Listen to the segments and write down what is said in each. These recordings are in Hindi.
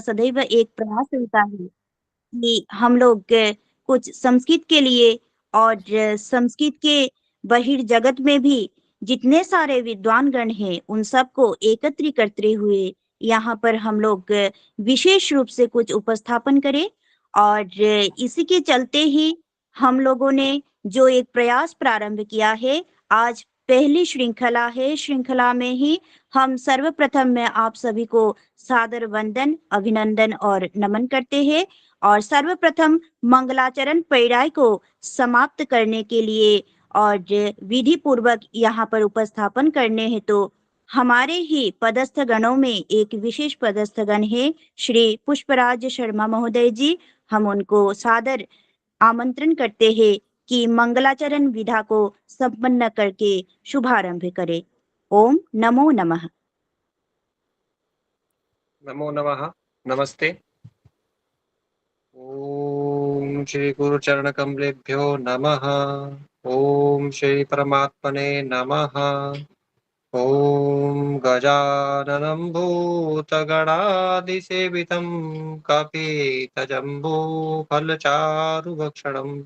सदैव एक प्रयास रहता है कि हम लोग कुछ संस्कृत के लिए और संस्कृत के बहिर्जगत में भी जितने सारे विद्वान गण हैं, उन सबको एकत्रित करते हुए यहाँ पर हम लोग विशेष रूप से कुछ उपस्थापन करें। और इसी के चलते ही हम लोगों ने जो एक प्रयास प्रारंभ किया है, आज पहली श्रृंखला है। श्रृंखला में ही हम सर्वप्रथम मैं आप सभी को सादर वंदन, अभिनंदन और नमन करते हैं। और सर्वप्रथम मंगलाचरण पैराई को समाप्त करने के लिए और विधि पूर्वक यहाँ पर उपस्थापन करने हैं, तो हमारे ही पदस्थ गणों में एक विशेष पदस्थ गण है श्री पुष्पराज शर्मा महोदय जी। हम उनको सादर आमंत्रण करते हैं कि मंगलाचरण विधा को संपन्न करके शुभारंभ करें। ओम नमो नमः। नमो नमः। नमस्ते। ओम श्री गुरु चरण कमलेभ्यो नमः। ओम श्री परमात्मने नमः। ओम गजाननं भूतगणादिसेवितं कपितजम्बूफलचारुभक्षणम्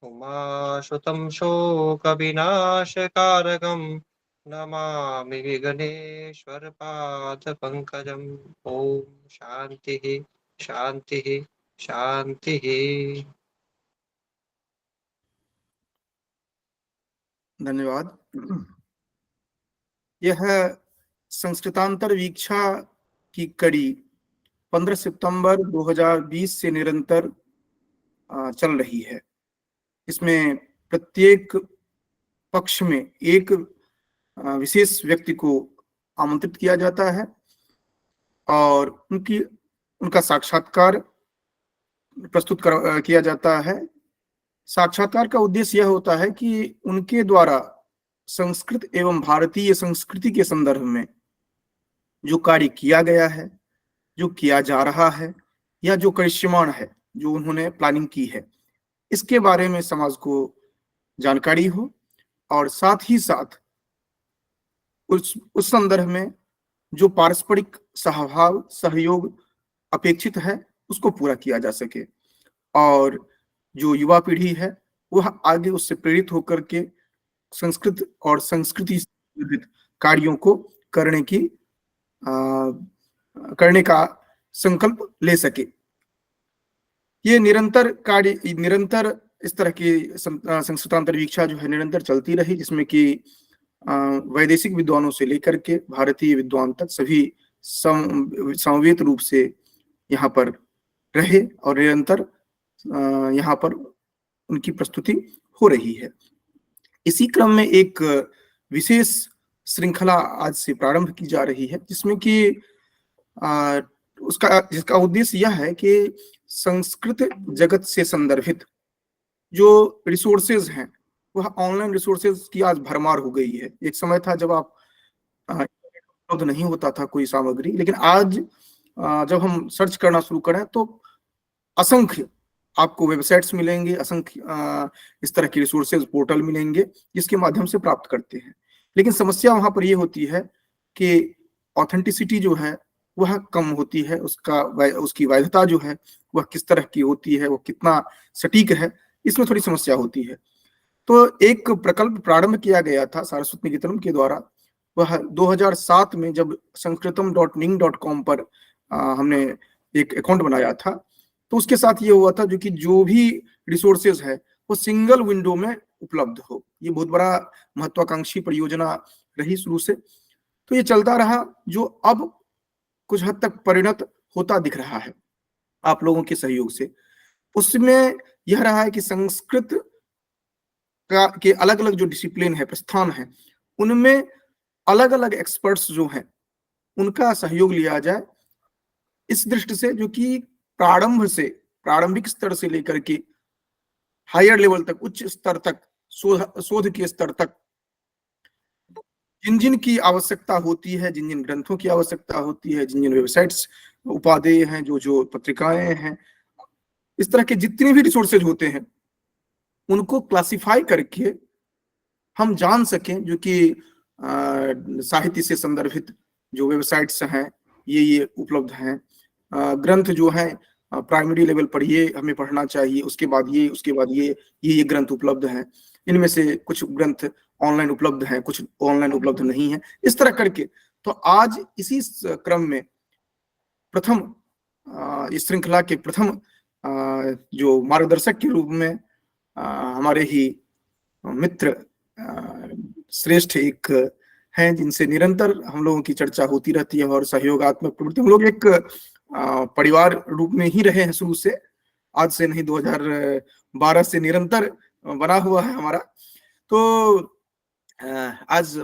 उमासुतं शोकविनाशकारकं नमामि विघ्नेश्वरपादपङ्कजम्। ओम शान्तिः शान्तिः शान्तिः। धन्यवाद। यह संस्कृतांतर वीक्षा की कड़ी 15 सितंबर 2020 से निरंतर चल रही है। इसमें प्रत्येक पक्ष में एक विशेष व्यक्ति को आमंत्रित किया जाता है और उनका साक्षात्कार प्रस्तुत किया जाता है। साक्षात्कार का उद्देश्य यह होता है कि उनके द्वारा संस्कृत एवं भारतीय संस्कृति के संदर्भ में जो कार्य किया गया है, जो किया जा रहा है या जो करिष्यमाण है, जो उन्होंने प्लानिंग की है, इसके बारे में समाज को जानकारी हो और साथ ही साथ उस संदर्भ में जो पारस्परिक सहभाव सहयोग अपेक्षित है उसको पूरा किया जा सके और जो युवा पीढ़ी है वह आगे उससे प्रेरित होकर के संस्कृत और संस्कृति से संबंधित कार्यों को करने का संकल्प ले सके। ये निरंतर कार्य, निरंतर इस तरह की संस्कृतांतर वीक्षा जो है निरंतर चलती रही, जिसमें कि वैदेशिक विद्वानों से लेकर के भारतीय विद्वान तक सभी समवेत रूप से यहाँ पर रहे और निरंतर यहाँ पर उनकी प्रस्तुति हो रही है। इसी क्रम में एक विशेष श्रृंखला आज से प्रारंभ की जा रही है, जिसमें कि जिसका उद्देश्य यह है कि संस्कृत जगत से संदर्भित जो रिसोर्सेज हैं वह ऑनलाइन रिसोर्सेज की आज भरमार हो गई है। एक समय था जब आप उपलब्ध नहीं होता था कोई सामग्री, लेकिन आज जब हम सर्च करना शुरू करें तो असंख्य आपको वेबसाइट्स मिलेंगे, असंख्य इस तरह की रिसोर्सेज पोर्टल मिलेंगे जिसके माध्यम से प्राप्त करते हैं। लेकिन समस्या वहां पर यह होती है कि ऑथेंटिसिटी जो है वह कम होती है, उसकी वैधता जो है वह किस तरह की होती है, वो कितना सटीक है, इसमें थोड़ी समस्या होती है। तो एक प्रकल्प प्रारंभ किया गया था सारस्वत निकेतन के द्वारा। वह 2007 में जब sanskritam.ning.com पर हमने एक अकाउंट बनाया था, तो उसके साथ ये हुआ था जो भी रिसोर्सेज है वो सिंगल विंडो में उपलब्ध हो। ये बहुत बड़ा महत्वाकांक्षी परियोजना रही शुरू से, तो ये चलता रहा, जो अब कुछ हद तक परिणत होता दिख रहा है आप लोगों के सहयोग से। उसमें यह रहा है कि संस्कृत के अलग अलग जो डिसिप्लिन है, प्रस्थान है, उनमें अलग अलग एक्सपर्ट्स जो हैं उनका सहयोग लिया जाए, इस दृष्टि से जो कि प्रारंभिक स्तर से लेकर के हायर लेवल तक, उच्च स्तर तक, शोध के स्तर तक जिन जिन की आवश्यकता होती है, जिन जिन ग्रंथों की आवश्यकता होती है, जिन जिन वेबसाइट्स उपादेय हैं, जो पत्रिकाएं हैं, इस तरह के जितने भी रिसोर्सेज होते हैं उनको क्लासिफाई करके हम जान सकें जो कि साहित्य से संदर्भित जो वेबसाइट्स हैं ये उपलब्ध हैं, ग्रंथ जो हैं प्राइमरी लेवल पर ये हमें पढ़ना चाहिए, उसके बाद ये ग्रंथ उपलब्ध हैं। इनमें से कुछ ग्रंथ ऑनलाइन उपलब्ध हैं, कुछ ऑनलाइन उपलब्ध नहीं है, इस तरह करके। तो आज इसी क्रम में प्रथम इस श्रृंखला के प्रथम जो मार्गदर्शक के रूप में हमारे ही मित्र श्रेष्ठ एक हैं, जिनसे निरंतर हम लोगों की चर्चा होती रहती है और सहयोगात्मक प्रवृत्ति। हम लोग एक परिवार रूप में ही रहे हैं शुरू से, आज से नहीं, 2012 से निरंतर बना हुआ है हमारा। तो आज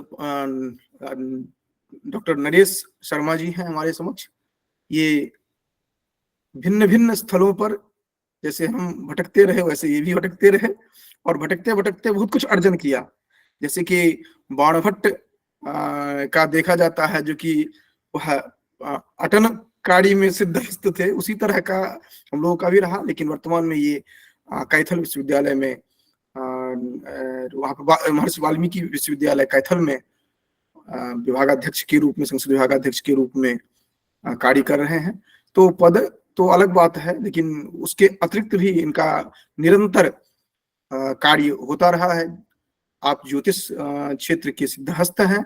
डॉक्टर नरेश शर्मा जी हैं हमारे समक्ष। ये भिन्न भिन्न स्थलों पर जैसे हम भटकते रहे वैसे ये भी भटकते रहे, और भटकते भटकते बहुत कुछ अर्जन किया। जैसे कि बाणभट्ट का देखा जाता है, जो कि वह अटन काड़ी में सिद्धहस्त थे, उसी तरह का हम लोगों का भी रहा। लेकिन वर्तमान में ये कैथल विश्वविद्यालय में, वहाँ पर महर्षि वाल्मीकि विश्वविद्यालय कैथल में विभागाध्यक्ष के रूप में, संसद विभागाध्यक्ष के रूप में कार्य कर रहे हैं। तो पद तो अलग बात है, लेकिन उसके अतिरिक्त भी इनका निरंतर कार्य होता रहा है। आप ज्योतिष क्षेत्र के सिद्धहस्त हैं,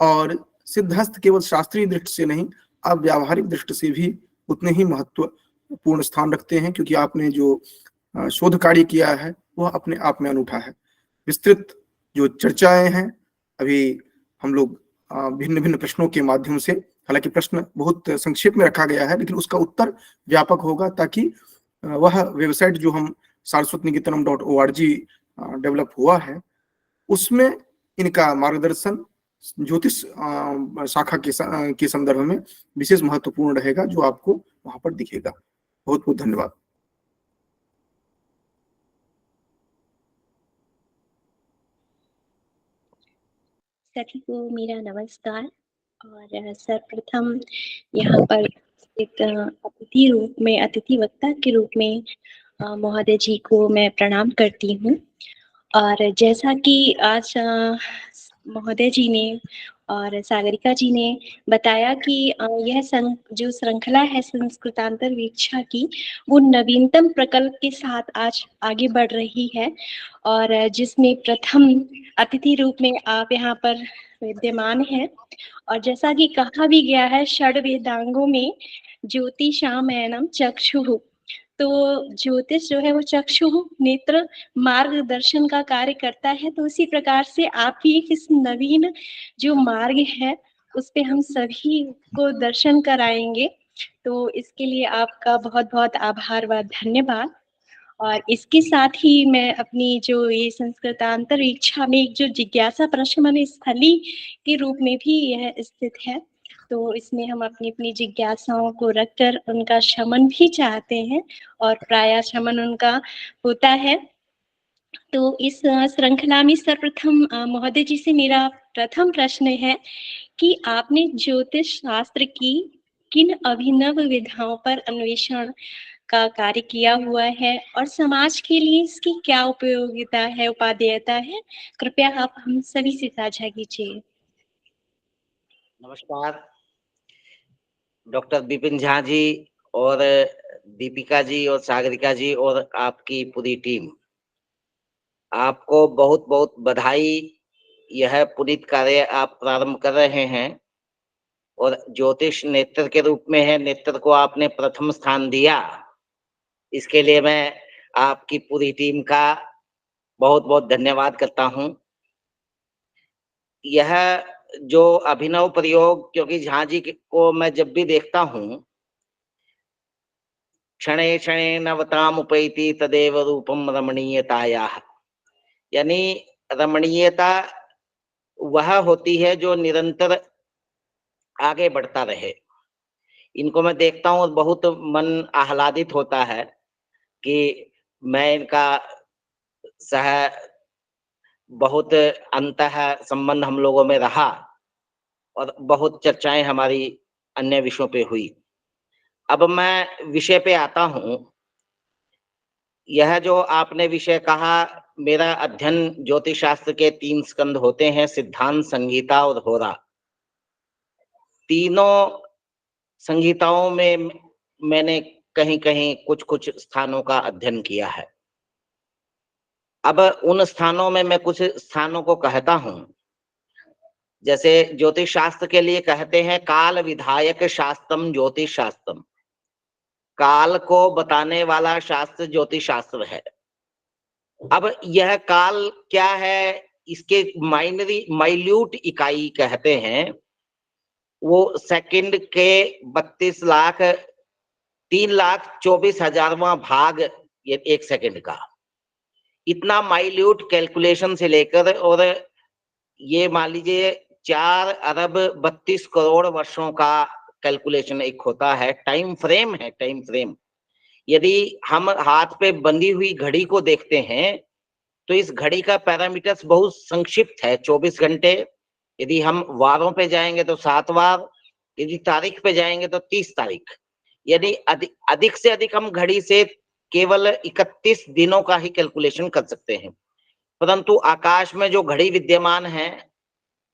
और सिद्धहस्त केवल शास्त्रीय दृष्टि से नहीं, आप व्यावहारिक दृष्टि से भी उतने ही महत्वपूर्ण स्थान रखते हैं, क्योंकि आपने जो शोध कार्य किया है वह अपने आप में अनूठा है। विस्तृत जो चर्चाएं हैं, अभी हम लोग भिन्न भिन्न प्रश्नों के माध्यम से, हालांकि प्रश्न बहुत संक्षेप में रखा गया है, लेकिन उसका उत्तर व्यापक होगा, ताकि वह वेबसाइट जो हम saraswatiniketanam.org डेवलप हुआ है, उसमें इनका मार्गदर्शन ज्योतिष शाखा के संदर्भ में विशेष महत्वपूर्ण रहेगा, जो आपको वहां पर दिखेगा। बहुत बहुत धन्यवाद। सभी को मेरा नमस्कार। और सर्वप्रथम यहाँ पर एक अतिथि वक्ता के रूप में महोदय जी को मैं प्रणाम करती हूँ। और जैसा कि आज महोदय जी ने और सागरिका जी ने बताया कि यह जो श्रृंखला है संस्कृतांतर वीक्षा की, वो नवीनतम प्रकल्प के साथ आज आगे बढ़ रही है, और जिसमें प्रथम अतिथि रूप में आप यहाँ पर विद्यमान हैं। और जैसा कि कहा भी गया है, षड वेदांगों में ज्योतिषामयनम चक्षुः, तो ज्योतिष जो है वो चक्षु नेत्र मार्गदर्शन का कार्य करता है। तो उसी प्रकार से आप भी इस नवीन जो मार्ग है उस पे हम सभी को दर्शन कराएंगे। तो इसके लिए आपका बहुत बहुत आभार व धन्यवाद। और इसके साथ ही मैं अपनी जो ये संस्कृतांतर वीक्षा में एक जो जिज्ञासा प्रश्न स्थली के रूप में भी यह स्थित है, तो इसमें हम अपनी अपनी जिज्ञासाओं को रखकर उनका शमन भी चाहते हैं, और प्रायः शमन उनका होता है। तो इस श्रृंखला में सर्वप्रथम महोदय जी से मेरा प्रथम प्रश्न है कि आपने ज्योतिष शास्त्र की किन अभिनव विधाओं पर अन्वेषण का कार्य किया हुआ है, और समाज के लिए इसकी क्या उपयोगिता है, उपादेयता है? कृपया आप हम सभी से साझा कीजिए। नमस्कार डॉक्टर विपिन झा जी और दीपिका जी और सागरिका जी और आपकी पूरी टीम, आपको बहुत बहुत बधाई। यह पुनीत कार्य आप प्रारंभ कर रहे हैं, और ज्योतिष नेत्र के रूप में है, नेत्र को आपने प्रथम स्थान दिया, इसके लिए मैं आपकी पूरी टीम का बहुत बहुत धन्यवाद करता हूं। यह जो अभिनव प्रयोग, क्योंकि झा जी को मैं जब भी देखता हूं, क्षणे क्षणे नवताम उपैति तदेव रूपम रमणीयतायाः, यानी रमणीयता वह होती है जो निरंतर आगे बढ़ता रहे। इनको मैं देखता हूं और बहुत मन आह्लादित होता है कि मैं इनका बहुत अंतः संबंध हम लोगों में रहा, और बहुत चर्चाएं हमारी अन्य विषयों पे हुई। अब मैं विषय पे आता हूं। यह जो आपने विषय कहा, मेरा अध्ययन ज्योतिष शास्त्र के 3 स्कंद होते हैं, सिद्धांत, संहिता और होरा। तीनों संहिताओं में मैंने कहीं कहीं कुछ कुछ स्थानों का अध्ययन किया है। अब उन स्थानों में मैं कुछ स्थानों को कहता हूं, जैसे ज्योतिष शास्त्र के लिए कहते हैं काल विधायक शास्त्रम ज्योतिष शास्त्रम, काल को बताने वाला शास्त्र ज्योतिष शास्त्र है। अब यह काल क्या है, इसके माइल्यूट इकाई कहते हैं, वो सेकंड के 32,03,24,000वां भाग ये 1 सेकंड का, इतना माइल्यूट कैलकुलेशन से लेकर, और ये मान लीजिए 4,32,00,00,000 वर्षों का कैलकुलेशन एक होता है, टाइम फ्रेम है, टाइम फ्रेम। यदि हम हाथ पे बंधी हुई घड़ी को देखते हैं तो इस घड़ी का पैरामीटर्स बहुत संक्षिप्त है, 24 घंटे। यदि हम वारों पे जाएंगे तो 7 वार, यदि तारीख पे जाएंगे तो 30 तारीख। यदि अधिक से अधिक हम घड़ी से केवल 31 दिनों का ही कैलकुलेशन कर सकते हैं, परंतु आकाश में जो घड़ी विद्यमान है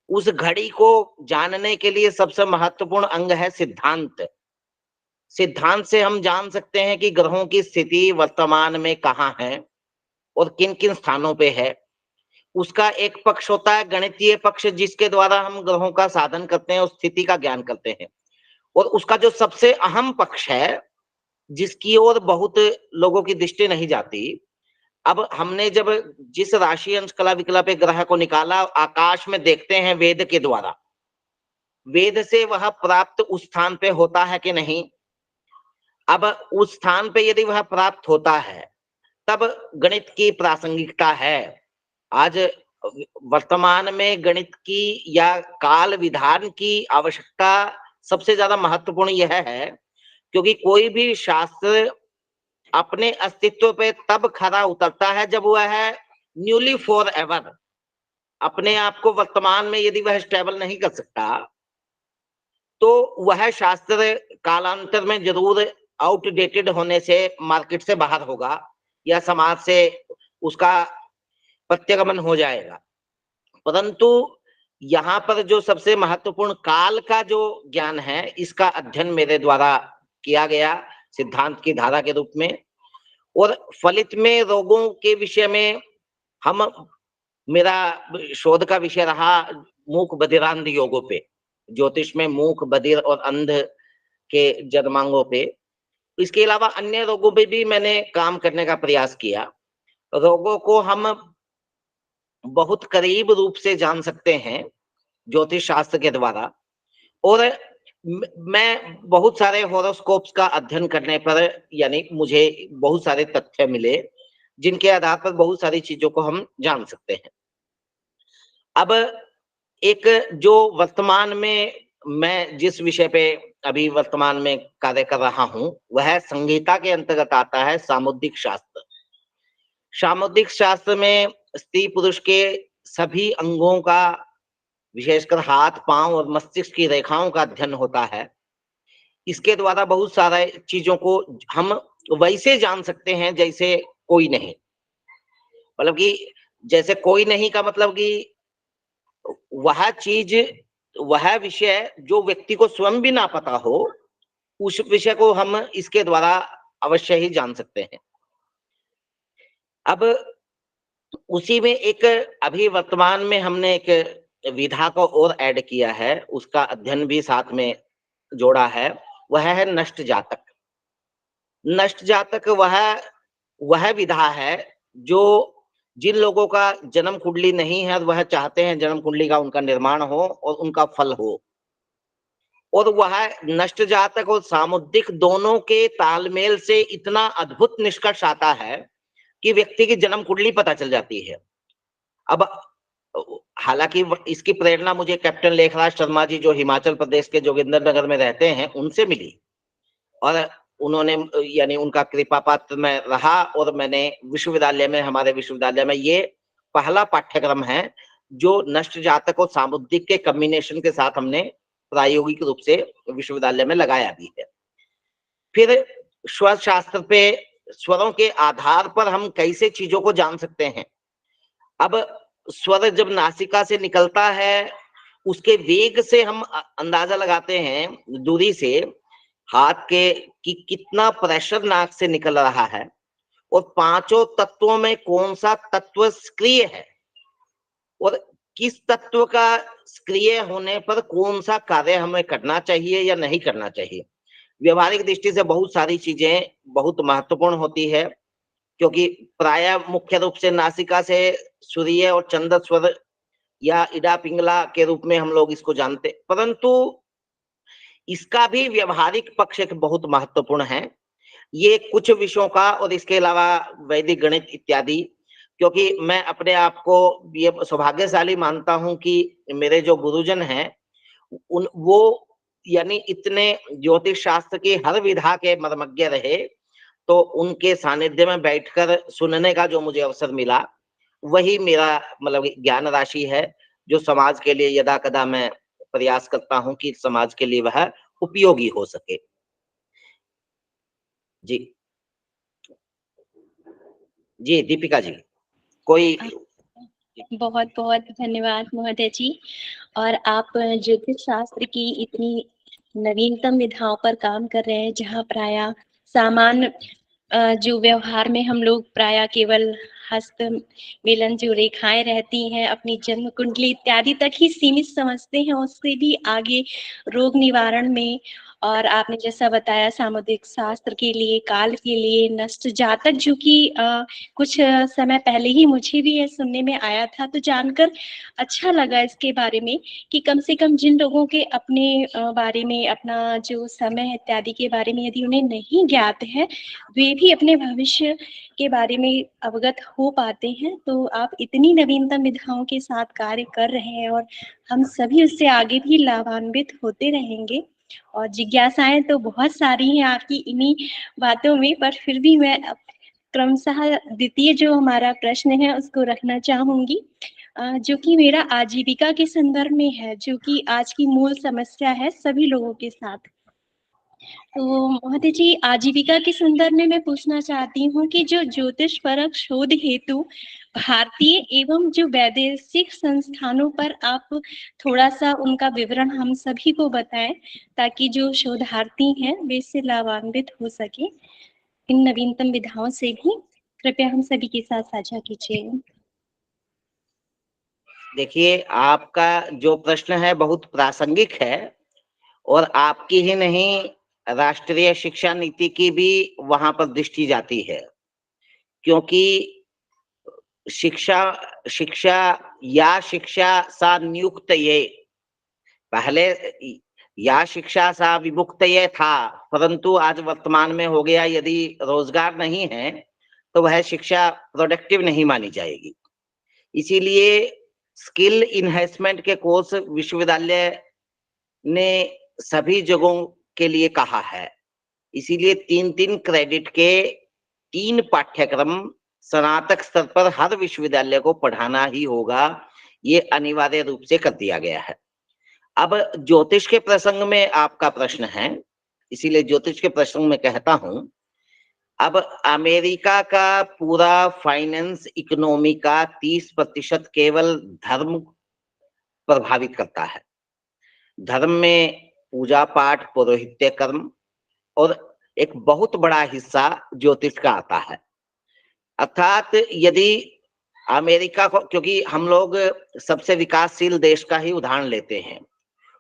उस घड़ी को जानने के लिए सबसे महत्वपूर्ण अंग है सिद्धांत। सिद्धांत से हम जान सकते हैं कि ग्रहों की स्थिति वर्तमान में कहाँ है और किन किन स्थानों पे है। उसका एक पक्ष होता है गणितीय पक्ष, जिसके द्वारा हम ग्रहों का साधन करते हैं और स्थिति का ज्ञान करते हैं, और उसका जो सबसे अहम पक्ष है जिसकी ओर बहुत लोगों की दृष्टि नहीं जाती, अब हमने जब जिस राशि अंश कला विकला पे ग्रह को निकाला, आकाश में देखते हैं वेद के द्वारा, वेद से वह प्राप्त उस स्थान पे होता है कि नहीं। अब उस स्थान पे यदि वह प्राप्त होता है तब गणित की प्रासंगिकता है। आज वर्तमान में गणित की या काल विधान की आवश्यकता सबसे ज्यादा महत्वपूर्ण यह है, क्योंकि कोई भी शास्त्र अपने अस्तित्व पे तब खरा उतरता है जब वह है न्यूली फॉर एवर। अपने आप को वर्तमान में यदि वह स्टेबल नहीं कर सकता तो वह शास्त्र कालांतर में जरूर आउटडेटेड होने से मार्केट से बाहर होगा या समाज से उसका प्रत्यागमन हो जाएगा। परंतु यहाँ पर जो सबसे महत्वपूर्ण काल का जो ज्ञान है, इसका अध्ययन मेरे द्वारा किया गया सिद्धांत की धारा के रूप में, और फलित में रोगों के विषय में मेरा शोध का विषय रहा मूक बधिरांध योगों पे, ज्योतिष में मूक बधिर और अंध के जन्मांगों पे। इसके अलावा अन्य रोगों पे भी मैंने काम करने का प्रयास किया। रोगों को हम बहुत करीब रूप से जान सकते हैं ज्योतिष शास्त्र के द्वारा, और मैं बहुत सारे हॉरोस्कोप्स का अध्ययन करने पर यानी मुझे बहुत सारे तथ्य मिले जिनके आधार पर बहुत सारी चीजों को हम जान सकते हैं। अब एक जो वर्तमान में मैं जिस विषय पे अभी वर्तमान में कार्य कर रहा हूं, वह संहिता के अंतर्गत आता है सामुद्रिक शास्त्र। सामुद्रिक शास्त्र में स्त्री पुरुष के सभी अंगों का, विशेषकर हाथ पांव और मस्तिष्क की रेखाओं का अध्ययन होता है। इसके द्वारा बहुत सारे चीजों को हम वैसे जान सकते हैं जैसे कोई नहीं, मतलब कि जैसे कोई नहीं का मतलब कि वह चीज, वह विषय जो व्यक्ति को स्वयं भी ना पता हो, उस विषय को हम इसके द्वारा अवश्य ही जान सकते हैं। अब उसी में एक अभी वर्तमान में हमने एक विधा को और ऐड किया है, उसका अध्ययन भी साथ में जोड़ा है, वह है नष्ट जातक। नष्ट जातक वह विधा है जो जिन लोगों का जन्म कुंडली नहीं है, वह चाहते हैं जन्म कुंडली का उनका निर्माण हो और उनका फल हो, और वह नष्ट जातक और सामुद्रिक दोनों के तालमेल से इतना अद्भुत निष्कर्ष आता है कि व्यक्ति की जन्म कुंडली पता चल जाती है। अब हालांकि इसकी प्रेरणा मुझे कैप्टन लेखराज शर्मा जी, जो हिमाचल प्रदेश के जोगिंदरनगर में रहते हैं, उनसे मिली, और उन्होंने यानी उनका कृपा पात्र मैं रहा, और मैंने विश्वविद्यालय में, हमारे विश्वविद्यालय में ये पहला पाठ्यक्रम है जो नष्ट जातक और सामुद्रिक के कॉम्बिनेशन के साथ हमने प्रायोगिक रूप से विश्वविद्यालय में लगाया भी है। फिर स्वर शास्त्र पे, स्वरों के आधार पर हम कैसे चीजों को जान सकते हैं। अब स्वर जब नासिका से निकलता है, उसके वेग से हम अंदाजा लगाते हैं दूरी से हाथ के कि कितना प्रेशर नाक से निकल रहा है और पांचों तत्वों में कौन सा तत्व सक्रिय है और किस तत्व का सक्रिय होने पर कौन सा कार्य हमें करना चाहिए या नहीं करना चाहिए। व्यवहारिक दृष्टि से बहुत सारी चीजें बहुत महत्वपूर्ण होती है, क्योंकि प्राय मुख्य रूप से नासिका से सूर्य और चंद्र स्वर या इडा पिंगला के रूप में हम लोग इसको जानते, परंतु इसका भी व्यवहारिक पक्ष एक बहुत महत्वपूर्ण है। ये कुछ विषयों का और इसके अलावा वैदिक गणित इत्यादि, क्योंकि मैं अपने आप को ये सौभाग्यशाली मानता हूं कि मेरे जो गुरुजन हैं उन वो यानी इतने ज्योतिष शास्त्र की हर विधा के मर्मज्ञ रहे, तो उनके सानिध्य में बैठकर सुनने का जो मुझे अवसर मिला वही मेरा मतलब ज्ञान राशि है, जो समाज के लिए यदा कदा मैं प्रयास करता हूं कि समाज के लिए वह उपयोगी हो सके। जी जी दीपिका जी, कोई बहुत बहुत धन्यवाद महोदय जी। और आप ज्योतिष शास्त्र की इतनी नवीनतम विधाओं पर काम कर रहे हैं, जहाँ प्राय सामान्य जो व्यवहार में हम लोग प्राय केवल हस्त मिलन जो रेखाएं रहती हैं अपनी जन्म कुंडली इत्यादि तक ही सीमित समझते हैं, उससे भी आगे रोग निवारण में। और आपने जैसा बताया सामुदायिक शास्त्र के लिए, काल के लिए, नष्ट जातक, जो कि कुछ समय पहले ही मुझे भी ये सुनने में आया था, तो जानकर अच्छा लगा इसके बारे में कि कम से कम जिन लोगों के अपने बारे में, अपना जो समय इत्यादि के बारे में यदि उन्हें नहीं ज्ञात है, वे भी अपने भविष्य के बारे में अवगत हो पाते हैं। तो आप इतनी नवीनतम विधाओं के साथ कार्य कर रहे हैं और हम सभी उससे आगे भी लाभान्वित होते रहेंगे। और जिज्ञासाएं तो बहुत सारी हैं आपकी इन्हीं बातों में, पर फिर भी मैं क्रमशः द्वितीय जो हमारा प्रश्न है उसको रखना चाहूंगी, जो कि मेरा आजीविका के संदर्भ में है, जो कि आज की मूल समस्या है सभी लोगों के साथ। तो महोदय जी, आजीविका के संदर्भ में मैं पूछना चाहती हूँ कि जो ज्योतिष परक शोध हेतु भारतीय एवं जो वैदेशिक संस्थानों पर आप थोड़ा सा उनका विवरण हम सभी को बताएं, ताकि जो शोधार्थी हैं वे इससे लाभान्वित हो सके इन नवीनतम विधाओं से भी। कृपया हम सभी के साथ साझा कीजिए। देखिए, आपका जो प्रश्न है बहुत प्रासंगिक है और आपकी ही नहीं राष्ट्रीय शिक्षा नीति की भी वहां पर दृष्टि जाती है, क्योंकि शिक्षा शिक्षा या शिक्षा सा नियुक्त ये पहले या शिक्षा सा विमुक्त ये था, परंतु आज वर्तमान में हो गया यदि रोजगार नहीं है तो वह शिक्षा प्रोडक्टिव नहीं मानी जाएगी। इसीलिए स्किल इन्हेंसमेंट के कोर्स विश्वविद्यालय ने सभी जगहों के लिए कहा है। इसीलिए 3-3 क्रेडिट के 3 पाठ्यक्रम स्नातक स्तर पर हर विश्वविद्यालय को पढ़ाना ही होगा, ये अनिवार्य रूप से कर दिया गया है। अब ज्योतिष के प्रसंग में आपका प्रश्न है, इसीलिए ज्योतिष के प्रसंग में कहता हूं, अब अमेरिका का पूरा फाइनेंस इकोनॉमी का 30% केवल धर्म प्रभावित करता है। धर्म में पूजा पाठ, पौरोहित्य कर्म और एक बहुत बड़ा हिस्सा ज्योतिष का आता है। अर्थात यदि अमेरिका को, क्योंकि हम लोग सबसे विकासशील देश का ही उदाहरण लेते हैं,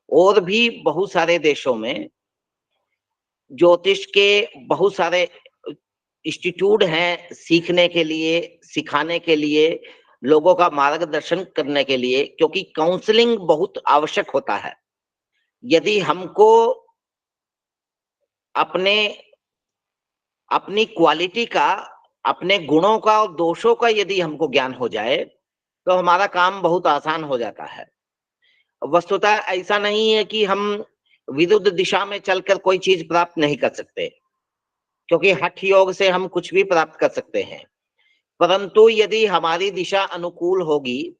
और भी बहुत सारे देशों में ज्योतिष के बहुत सारे इंस्टीट्यूट हैं सीखने के लिए, सिखाने के लिए, लोगों का मार्गदर्शन करने के लिए, क्योंकि काउंसलिंग बहुत आवश्यक होता है। यदि हमको अपनी क्वालिटी का, अपने गुणों का और दोषों का यदि हमको ज्ञान हो जाए तो हमारा काम बहुत आसान हो जाता है। वस्तुतः ऐसा नहीं है कि हम विरुद्ध दिशा में चलकर कोई चीज प्राप्त नहीं कर सकते, क्योंकि हठ योग से हम कुछ भी प्राप्त कर सकते हैं, परंतु यदि हमारी दिशा अनुकूल होगी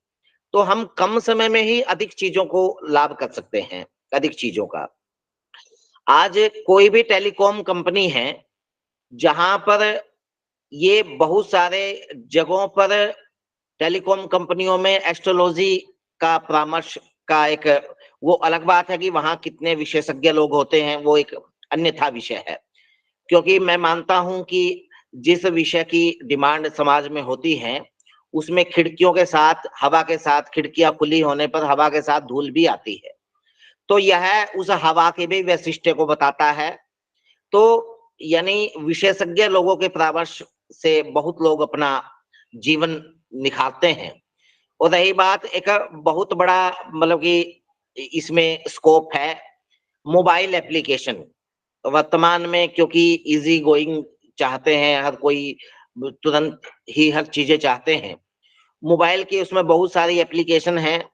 तो हम कम समय में ही अधिक चीजों को लाभ कर सकते हैं, अधिक चीजों का। आज कोई भी टेलीकॉम कंपनी है जहां पर ये बहुत सारे जगहों पर टेलीकॉम कंपनियों में एस्ट्रोलॉजी का परामर्श का एक, वो अलग बात है कि वहां कितने विशेषज्ञ लोग होते हैं, वो एक अन्यथा विषय है, क्योंकि मैं मानता हूं कि जिस विषय की डिमांड समाज में होती है उसमें खिड़कियों के साथ, हवा के साथ, खिड़कियां खुली होने पर हवा के साथ धूल भी आती है, तो यह उस हवा के भी वैशिष्ट्य को बताता है। तो यानी विशेषज्ञ लोगों के परामर्श से बहुत लोग अपना जीवन निखारते हैं। और रही बात, एक बहुत बड़ा मतलब कि इसमें स्कोप है मोबाइल एप्लीकेशन। वर्तमान में क्योंकि इजी गोइंग चाहते हैं हर कोई, तुरंत ही हर चीजें चाहते हैं, मोबाइल की उसमें बहुत सारी एप्लीकेशन हैं।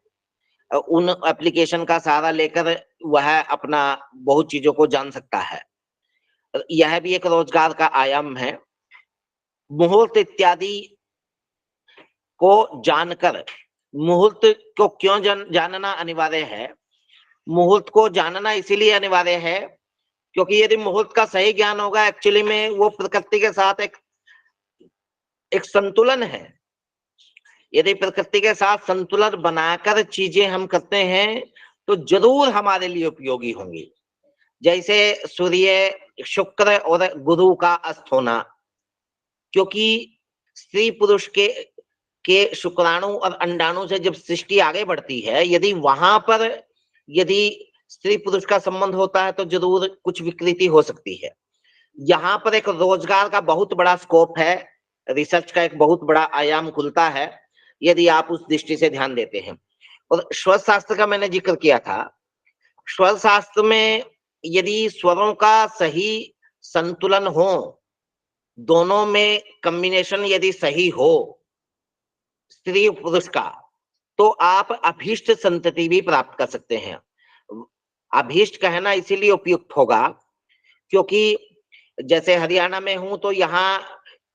उन एप्लीकेशन का सहारा लेकर वह अपना बहुत चीजों को जान सकता है। यह भी एक रोजगार का आयाम है। मुहूर्त इत्यादि को जानकर, मुहूर्त को क्यों जानना अनिवार्य है? मुहूर्त को जानना इसीलिए अनिवार्य है क्योंकि यदि मुहूर्त का सही ज्ञान होगा, एक्चुअली में वो प्रकृति के साथ एक संतुलन है। यदि प्रकृति के साथ संतुलन बनाकर चीजें हम करते हैं तो जरूर हमारे लिए उपयोगी होंगी। जैसे सूर्य, शुक्र और गुरु का अस्त होना, क्योंकि स्त्री पुरुष के शुक्राणु और अंडाणु से जब सृष्टि आगे बढ़ती है, यदि वहां पर यदि स्त्री पुरुष का संबंध होता है तो जरूर कुछ विकृति हो सकती है। यहाँ पर एक रोजगार का बहुत बड़ा स्कोप है, रिसर्च का एक बहुत बड़ा आयाम खुलता है यदि आप उस दृष्टि से ध्यान देते हैं। और स्वर शास्त्र का मैंने जिक्र किया था। स्वर शास्त्र में यदि स्वरों का सही संतुलन हो, दोनों में कॉम्बिनेशन यदि सही हो स्त्री पुरुष का, तो आप अभीष्ट संतति भी प्राप्त कर सकते हैं। अभीष्ट कहना इसीलिए उपयुक्त होगा क्योंकि जैसे हरियाणा में हूं तो यहाँ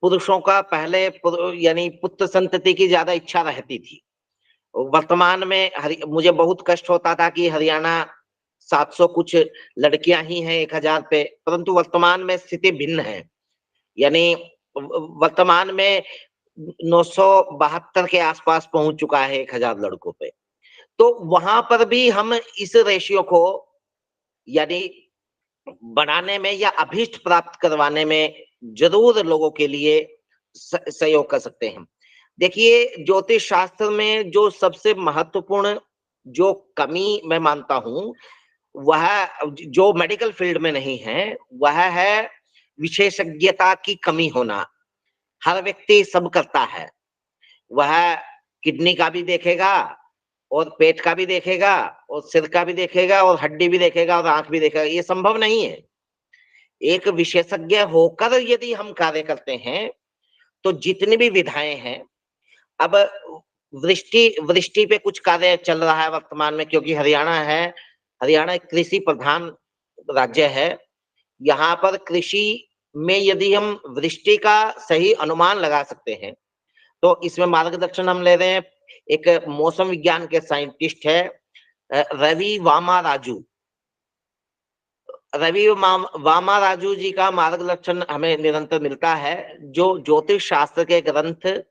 पुरुषों का पहले यानी पुत्र संतति की ज्यादा इच्छा रहती थी। वर्तमान में मुझे बहुत कष्ट होता था कि हरियाणा 700 कुछ लड़कियां ही हैं 1000 पे, परंतु वर्तमान में स्थिति भिन्न है। यानी वर्तमान में 972 के आसपास पहुंच चुका है 1000 लड़कों पे। तो वहां पर भी हम इस रेशियो को यानी बनाने में या अभीष्ट प्राप्त करवाने में जरूर लोगों के लिए सहयोग कर सकते हैं। देखिए, ज्योतिष शास्त्र में जो सबसे महत्वपूर्ण जो कमी मैं मानता हूं, वह जो मेडिकल फील्ड में नहीं है, वह है विशेषज्ञता की कमी होना। हर व्यक्ति सब करता है, वह किडनी का भी देखेगा और पेट का भी देखेगा और सिर का भी देखेगा और हड्डी भी देखेगा और आंख भी देखेगा। ये संभव नहीं है। एक विशेषज्ञ होकर यदि हम कार्य करते हैं तो जितनी भी विधाएं हैं, अब वृष्टि पे कुछ कार्य चल रहा है वर्तमान में, क्योंकि हरियाणा एक कृषि प्रधान राज्य है। यहाँ पर कृषि में यदि हम वृष्टि का सही अनुमान लगा सकते हैं तो इसमें मार्गदर्शन हम ले रहे हैं। एक मौसम विज्ञान के साइंटिस्ट है रवि वामा राजू जी का मार्गदर्शन हमें निरंतर मिलता है। जो ज्योतिष शास्त्र के ग्रंथ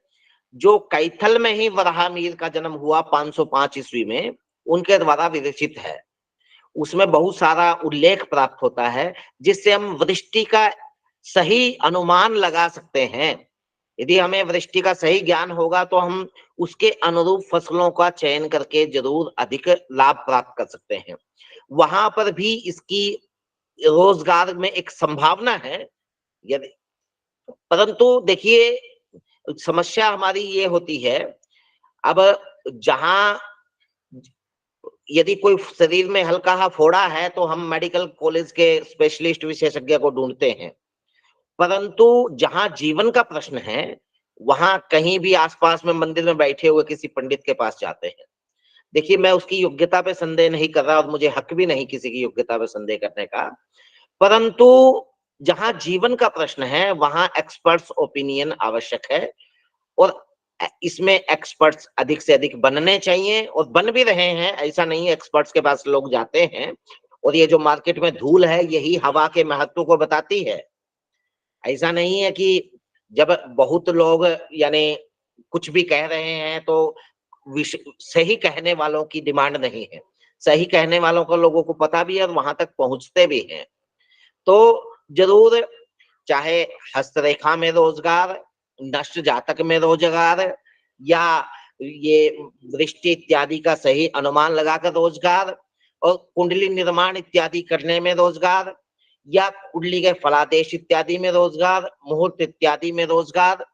जो कैथल में ही वराहमिहिर का जन्म हुआ 505 ईस्वी में, उनके द्वारा विरचित है। उसमें बहुत सारा उल्लेख प्राप्त होता है जिससे हम वृष्टि का सही अनुमान लगा सकते हैं। यदि हमें वृष्टि का सही ज्ञान होगा तो हम उसके अनुरूप फसलों का चयन करके जरूर अधिक लाभ प्राप्त कर सकते हैं। वहां पर भी इसकी रोजगार में एक संभावना है। यदि परंतु देखिए, समस्या हमारी ये होती है, अब जहां यदि कोई शरीर में हल्का फोड़ा है तो हम मेडिकल कॉलेज के स्पेशलिस्ट विशेषज्ञ को ढूंढते हैं, परंतु जहां जीवन का प्रश्न है वहां कहीं भी आसपास में मंदिर में बैठे हुए किसी पंडित के पास जाते हैं। देखिए, मैं उसकी योग्यता पे संदेह नहीं कर रहा और मुझे हक भी नहीं किसी की योग्यता पे संदेह करने का, परंतु जहां जीवन का प्रश्न है वहां एक्सपर्ट्स ओपिनियन आवश्यक है और इसमें एक्सपर्ट्स अधिक से अधिक बनने चाहिए और बन भी रहे हैं। ऐसा नहीं है, एक्सपर्ट्स के पास लोग जाते हैं और ये जो मार्केट में धूल है यही हवा के महत्व को बताती है। ऐसा नहीं है कि जब बहुत लोग यानी कुछ भी कह रहे हैं तो सही कहने वालों की डिमांड नहीं है। सही कहने वालों को लोगों को पता भी है और वहां तक पहुंचते भी हैं। तो जरूर, चाहे हस्तरेखा में रोजगार, नष्ट जातक में रोजगार, या ये दृष्टि इत्यादि का सही अनुमान लगाकर रोजगार, और कुंडली निर्माण इत्यादि करने में रोजगार, या कुंडली के फलादेश इत्यादि में रोजगार, मुहूर्त इत्यादि में रोजगार,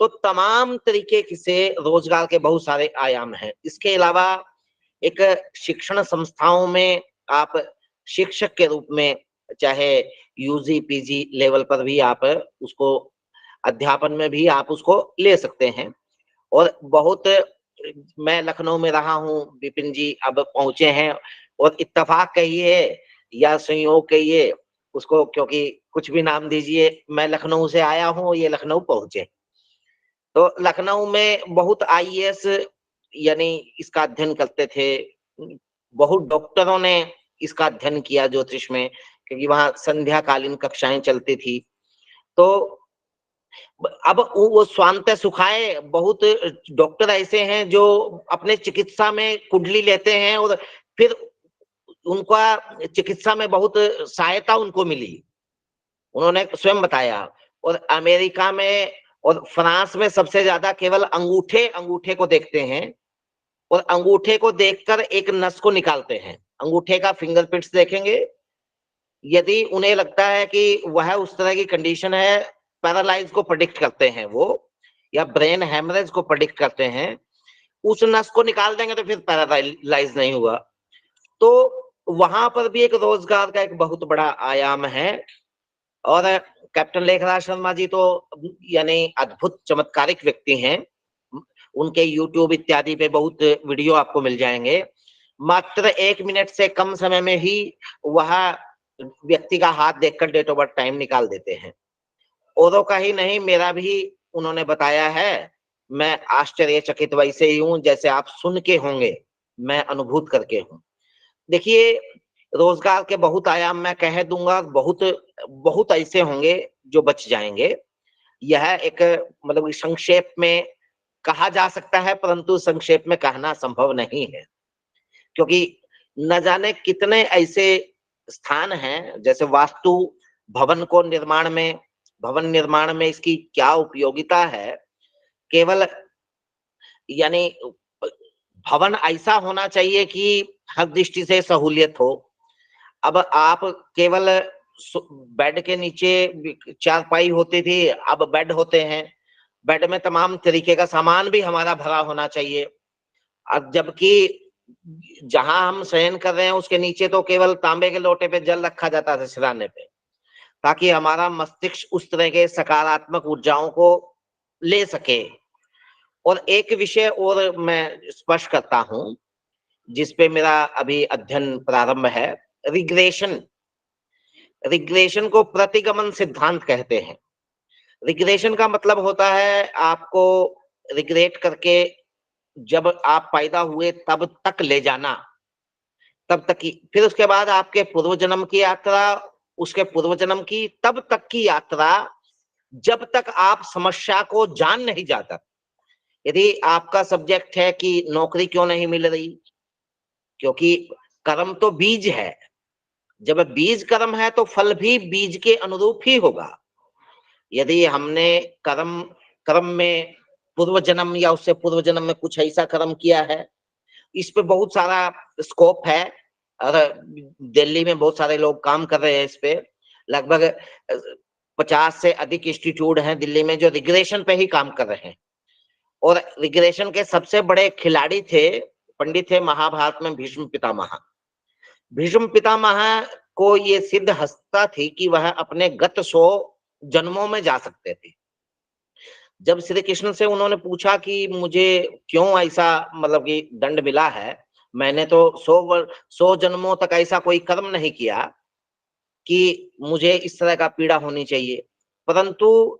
तो तमाम तरीके से रोजगार के बहुत सारे आयाम हैं। इसके अलावा एक शिक्षण संस्थाओं में आप शिक्षक के रूप में, चाहे यूजी पीजी लेवल पर भी आप उसको, अध्यापन में भी आप उसको ले सकते हैं। और बहुत, मैं लखनऊ में रहा हूँ, विपिन जी अब पहुंचे हैं, और इत्तेफाक कहिए या संयोग कहिए उसको, क्योंकि कुछ भी नाम दीजिए, मैं लखनऊ से आया हूँ, ये लखनऊ पहुंचे। तो लखनऊ में बहुत आईएएस यानी इसका अध्ययन करते थे, बहुत डॉक्टरों ने इसका अध्ययन किया ज्योतिष में, क्योंकि वहां संध्याकालीन कक्षाएं चलती थी। तो अब वो स्वांत सुखाए, बहुत डॉक्टर ऐसे हैं जो अपने चिकित्सा में कुंडली लेते हैं और फिर उनका चिकित्सा में बहुत सहायता उनको मिली, उन्होंने स्वयं बताया। और अमेरिका में और फ्रांस में सबसे ज्यादा केवल अंगूठे को देखते हैं, और अंगूठे को देखकर एक नस को निकालते हैं। अंगूठे का फिंगरप्रिंट्स देखेंगे, यदि उन्हें लगता है कि वह उस तरह की कंडीशन है, पैरालाइज को प्रेडिक्ट करते हैं वो, या ब्रेन हेमरेज को प्रेडिक्ट करते हैं, उस नस को निकाल देंगे तो फिर पैरालाइज नहीं हुआ। तो वहां पर भी एक रोजगार का एक बहुत बड़ा आयाम है। और कैप्टन लेखराज शर्मा जी तो यानी अद्भुत चमत्कारिक व्यक्ति हैं, उनके यूट्यूब इत्यादि पे बहुत वीडियो आपको मिल जाएंगे। मात्र 1 मिनट से कम समय में ही वह व्यक्ति का हाथ देखकर डेट ऑफ बर्थ टाइम निकाल देते हैं। औरों का ही नहीं, मेरा भी उन्होंने बताया है। मैं आश्चर्यचकित वैसे ही हूं जैसे आप सुन के होंगे, मैं अनुभूत करके हूं। देखिए, रोजगार के बहुत आयाम मैं कह दूंगा, बहुत बहुत ऐसे होंगे जो बच जाएंगे। यह एक मतलब संक्षेप में कहा जा सकता है, परंतु संक्षेप में कहना संभव नहीं है, क्योंकि न जाने कितने ऐसे स्थान हैं। जैसे वास्तु भवन निर्माण में इसकी क्या उपयोगिता है। केवल यानी भवन ऐसा होना चाहिए कि हर दृष्टि से सहूलियत हो। अब आप केवल बेड के नीचे चारपाई होती थी, अब बेड होते हैं। बेड में तमाम तरीके का सामान भी हमारा भरा होना चाहिए। अब जबकि जहां हम शयन कर रहे हैं उसके नीचे तो केवल तांबे के लोटे पे जल रखा जाता था सिराने पे, ताकि हमारा मस्तिष्क उस तरह के सकारात्मक ऊर्जाओं को ले सके। और एक विषय और मैं स्पष्ट करता हूं, जिसपे मेरा अभी अध्ययन प्रारंभ है, रिग्रेशन। रिग्रेशन को प्रतिगमन सिद्धांत कहते हैं। रिग्रेशन का मतलब होता है आपको रिग्रेट करके जब आप पैदा हुए तब तक ले जाना, तब तक की, फिर उसके बाद आपके पूर्व जन्म की यात्रा, उसके पूर्व जन्म की, तब तक की यात्रा, जब तक आप समस्या को जान नहीं जाता। यदि आपका सब्जेक्ट है कि नौकरी क्यों नहीं मिल रही, क्योंकि कर्म तो बीज है। जब बीज कर्म है तो फल भी बीज के अनुरूप ही होगा। यदि हमने कर्म में पूर्व जन्म या उससे पूर्व जन्म में कुछ ऐसा कर्म किया है, इस पे बहुत सारा स्कोप है। और दिल्ली में बहुत सारे लोग काम कर रहे हैं इस पे। लगभग 50 से अधिक इंस्टीट्यूट हैं दिल्ली में जो रिग्रेशन पे ही काम कर रहे हैं। और रिग्रेशन के सबसे बड़े खिलाड़ी थे, पंडित थे महाभारत में भीष्म पितामह। भीष्म पितामह को ये सिद्ध हस्ता थी कि वह अपने गत 100 जन्मों में जा सकते थे। जब श्री कृष्ण से उन्होंने पूछा कि मुझे क्यों ऐसा मतलब कि दंड मिला है, मैंने तो 100 जन्मों तक ऐसा कोई कर्म नहीं किया कि मुझे इस तरह का पीड़ा होनी चाहिए। परंतु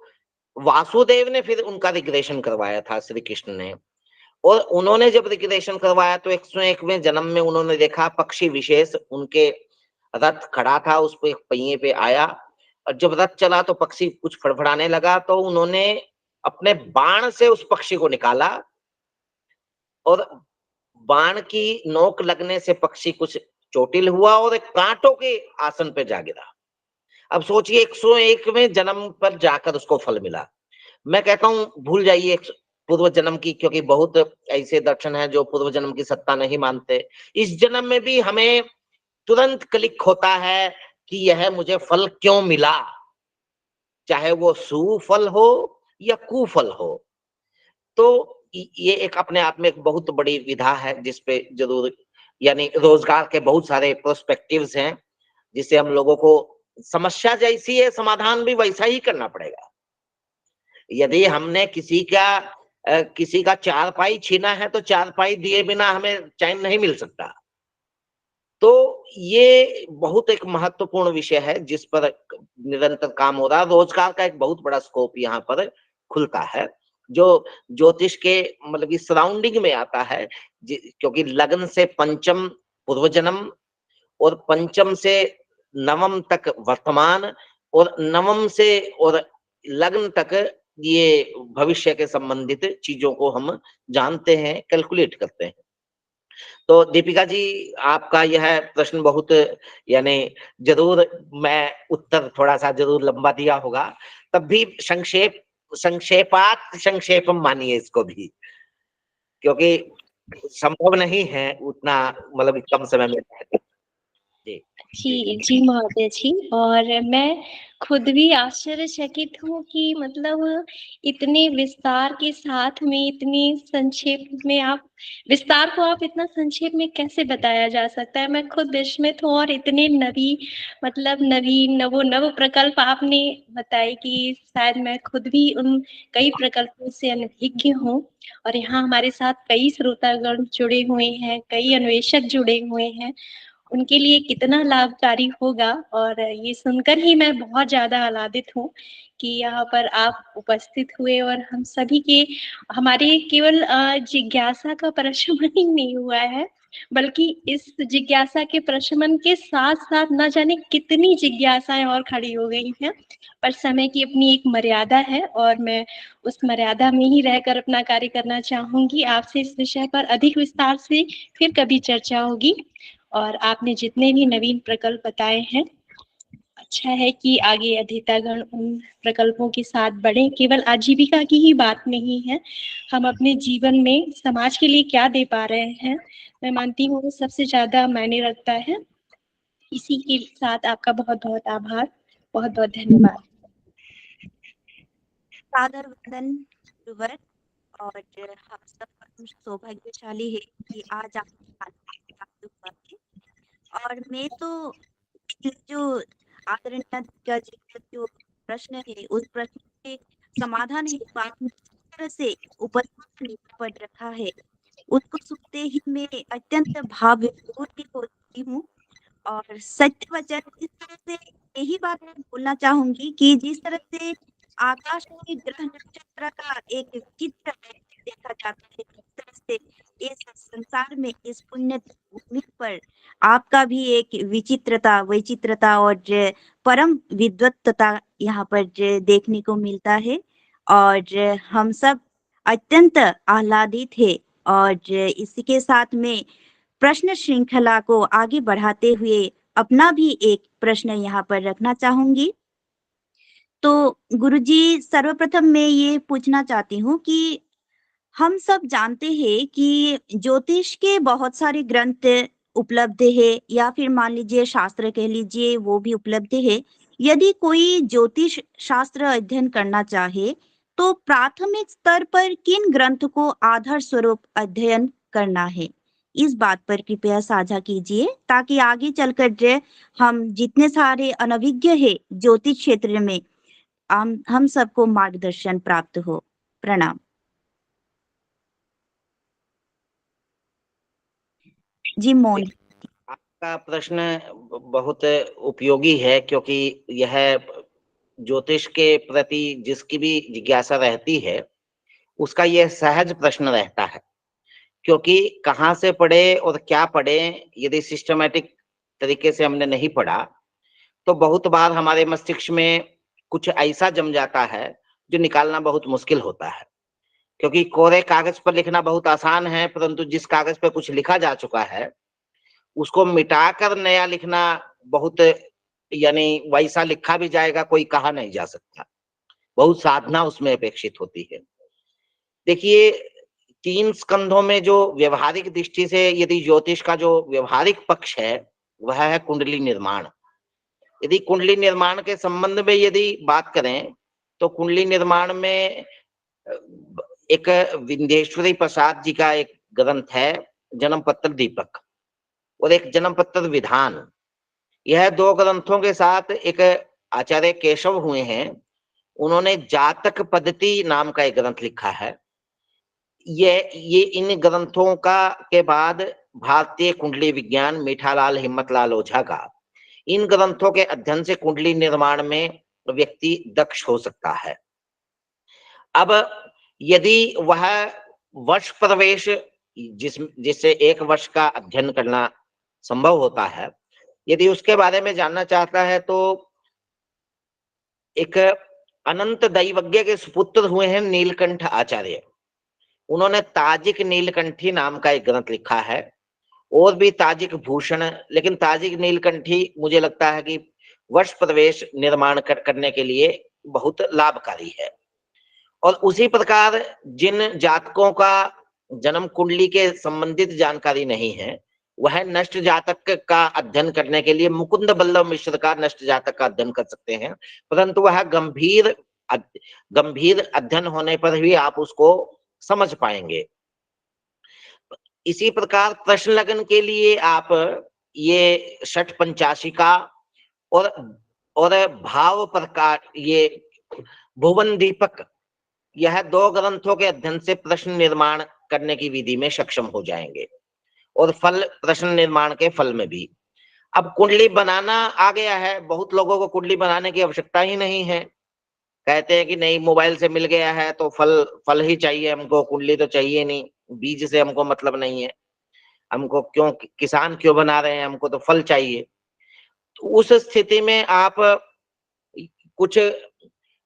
वासुदेव ने फिर उनका रिग्रेशन करवाया था, श्री कृष्ण ने। और उन्होंने जब रिग्रेशन करवाया तो 101वें जन्म में उन्होंने देखा पक्षी विशेष उनके रथ खड़ा था, उस पे पहिए पे आया, और जब रथ चला तो पक्षी कुछ फड़फड़ाने लगा, तो उन्होंने अपने बाण से उस पक्षी को निकाला, और बाण की नोक लगने से पक्षी कुछ चोटिल हुआ और एक कांटों के आसन पे जा गिरा। अब सोचिए 101वें जन्म पर जाकर उसको फल मिला। मैं कहता हूँ भूल जाइए पूर्व जन्म की, क्योंकि बहुत ऐसे दर्शन हैं जो पूर्व जन्म की सत्ता नहीं मानते। इस जन्म में भी हमें तुरंत क्लिक होता है कि यह मुझे फल क्यों मिला, चाहे वो सुफल हो या कुफल हो। तो ये एक अपने आप में एक बहुत बड़ी विधा है जिसपे जरूर, यानी रोजगार के बहुत सारे प्रोस्पेक्टिव्स हैं, जिससे हम लोगों को समस्या जैसी है समाधान भी वैसा ही करना पड़ेगा। यदि हमने किसी का चारपाई छीना है तो चारपाई दिए बिना हमें चैन नहीं मिल सकता। तो ये बहुत एक महत्वपूर्ण विषय है जिस पर निरंतर काम हो रहा है। रोजगार का एक बहुत बड़ा स्कोप यहाँ पर खुलता है, जो ज्योतिष के मतलब कि सराउंडिंग में आता है। क्योंकि लग्न से पंचम पूर्व जन्म और पंचम से नवम तक वर्तमान और नवम से और लग्न तक ये भविष्य के संबंधित चीजों को हम जानते हैं, कैलकुलेट करते हैं। तो दीपिका जी, आपका यह प्रश्न बहुत, यानी जरूर मैं उत्तर थोड़ा सा जरूर लंबा दिया होगा, तब भी संक्षेपात संक्षेपम मानिए इसको भी, क्योंकि संभव नहीं है उतना मतलब कम समय में। जी महोदय जी, और मैं खुद भी आश्चर्यचकित हूँ कि मतलब इतने विस्तार के साथ में, इतनी संक्षेप में आप विस्तार को आप इतना संक्षेप में कैसे बताया जा सकता है। मैं खुद विस्मित हूँ, और इतने नवीन नव प्रकल्प आपने बताए कि शायद मैं खुद भी उन कई प्रकल्पों से अनभिज्ञ हूँ। और यहाँ हमारे साथ कई श्रोतागण जुड़े हुए हैं, कई अन्वेषक जुड़े हुए हैं, उनके लिए कितना लाभकारी होगा। और ये सुनकर ही मैं बहुत ज़्यादा आह्लादित हूँ कि यहाँ पर आप उपस्थित हुए, और हम सभी के हमारे केवल जिज्ञासा का प्रशमन ही नहीं हुआ है, बल्कि इस जिज्ञासा के प्रशमन के साथ-साथ न जाने कितनी जिज्ञासाएँ और खड़ी हो गई हैं। पर समय की अपनी एक मर्यादा है, और मैं उस मर्यादा में ही रहकर अपना कार्य करना चाहूँगी। आपसे इस विषय पर अधिक विस्तार से फिर कभी चर्चा होगी। और आपने जितने भी नवीन प्रकल्प बताए हैं, अच्छा है कि आगे अधिकतरगण उन प्रकल्पों के साथ बढ़ें। केवल आजीविका की ही बात नहीं है, हम अपने जीवन में समाज के लिए क्या दे पा रहे हैं, मैं मानती हूँ वो सबसे ज़्यादा मायने रखता है। इसी के साथ आपका बहुत-बहुत आभार, बहुत-बहुत धन्यवाद। सादर वंदन गुरुवर, और हम सब सौभाग्यशाली है कि आज आपके साथ प्राप्त हुआ है। और मैं तो जो आदरणीय का जी का जो प्रश्न है, उस प्रश्न के समाधान हेतु आपने जिस तरह से उपस्थित पढ़ रखा है, उसको सुनते ही मैं अत्यंत भाव विभोर होती हूँ। और सत्य वचन इस तरह से यही बात मैं बोलना चाहूंगी कि जिस तरह से आकाश में ग्रह नक्षत्र का एक चित्र देखा जाता है, जिस तरह से इस संसार में, इस पुण्य भूमि पर आपका भी एक विचित्रता, वैचित्रता और परम विद्वत्ता यहाँ पर देखने को मिलता है। और हम सब अत्यंत आह्लादित है। और इसी के साथ में प्रश्न श्रृंखला को आगे बढ़ाते हुए अपना भी एक प्रश्न यहाँ पर रखना चाहूंगी। तो गुरुजी, सर्वप्रथम मैं ये पूछना चाहती हूँ कि हम सब जानते हैं कि ज्योतिष के बहुत सारे ग्रंथ उपलब्ध है, या फिर मान लीजिए शास्त्र कह लीजिए, वो भी उपलब्ध है। यदि कोई ज्योतिष शास्त्र अध्ययन करना चाहे तो प्राथमिक स्तर पर किन ग्रंथ को आधार स्वरूप अध्ययन करना है, इस बात पर कृपया साझा कीजिए, ताकि आगे चलकर जो हम जितने सारे अनभिज्ञ है ज्योतिष क्षेत्र में, हम सबको मार्गदर्शन प्राप्त हो। प्रणाम। जी मोहन। आपका प्रश्न बहुत उपयोगी है, क्योंकि यह ज्योतिष के प्रति जिसकी भी जिज्ञासा रहती है उसका यह सहज प्रश्न रहता है। क्योंकि कहाँ से पढ़े और क्या पढ़े, यदि सिस्टमैटिक तरीके से हमने नहीं पढ़ा तो बहुत बार हमारे मस्तिष्क में कुछ ऐसा जम जाता है जो निकालना बहुत मुश्किल होता है। क्योंकि कोरे कागज पर लिखना बहुत आसान है, परंतु जिस कागज पर कुछ लिखा जा चुका है उसको मिटाकर नया लिखना बहुत यानी वैसा लिखा भी जाएगा कोई कहा नहीं जा सकता, बहुत साधना उसमें अपेक्षित होती है। देखिए 3 स्कंधों में जो व्यवहारिक दृष्टि से यदि ज्योतिष का जो व्यवहारिक पक्ष है वह है कुंडली निर्माण। यदि कुंडली निर्माण के संबंध में यदि बात करें तो कुंडली निर्माण में एक विंध्येश्वरी प्रसाद जी का एक ग्रंथ है जन्म पत्र दीपक और एक जन्म पत्र विधान। यह 2 ग्रंथों के साथ एक आचार्य केशव हुए हैं, उन्होंने जातक पद्धति नाम का एक ग्रंथ लिखा है। ये इन ग्रंथों का के बाद भारतीय कुंडली विज्ञान मीठालाल हिम्मतलाल ओझा का, इन ग्रंथों के अध्ययन से कुंडली निर्माण में व्यक्ति दक्ष हो सकता है। अब यदि वह वर्ष प्रवेश जिससे 1 वर्ष का अध्ययन करना संभव होता है, यदि उसके बारे में जानना चाहता है तो एक अनंत दैवज्ञ के सुपुत्र हुए हैं नीलकंठ आचार्य, उन्होंने ताजिक नीलकंठी नाम का एक ग्रंथ लिखा है और भी ताजिक भूषण, लेकिन ताजिक नीलकंठी मुझे लगता है कि वर्ष प्रवेश निर्माण करने के लिए बहुत लाभकारी है। और उसी प्रकार जिन जातकों का जन्म कुंडली के संबंधित जानकारी नहीं है वह नष्ट जातक का अध्ययन करने के लिए मुकुंद बल्लभ मिश्र का नष्ट जातक का अध्ययन कर सकते हैं, परंतु वह गंभीर अध्ययन होने पर भी आप उसको समझ पाएंगे। इसी प्रकार प्रश्न लगन के लिए आप ये षट पंचाशिका और भाव प्रकार ये भुवन दीपक, यह 2 ग्रंथों के अध्ययन से प्रश्न निर्माण करने की विधि में सक्षम हो जाएंगे और फल प्रश्न निर्माण के फल में भी। अब कुंडली बनाना आ गया है, बहुत लोगों को कुंडली बनाने की आवश्यकता ही नहीं है, कहते हैं कि नहीं मोबाइल से मिल गया है तो फल ही चाहिए हमको, कुंडली तो चाहिए नहीं, बीज से हमको मतलब नहीं है, हमको क्यों किसान क्यों बना रहे हैं, हमको तो फल चाहिए। तो उस स्थिति में आप कुछ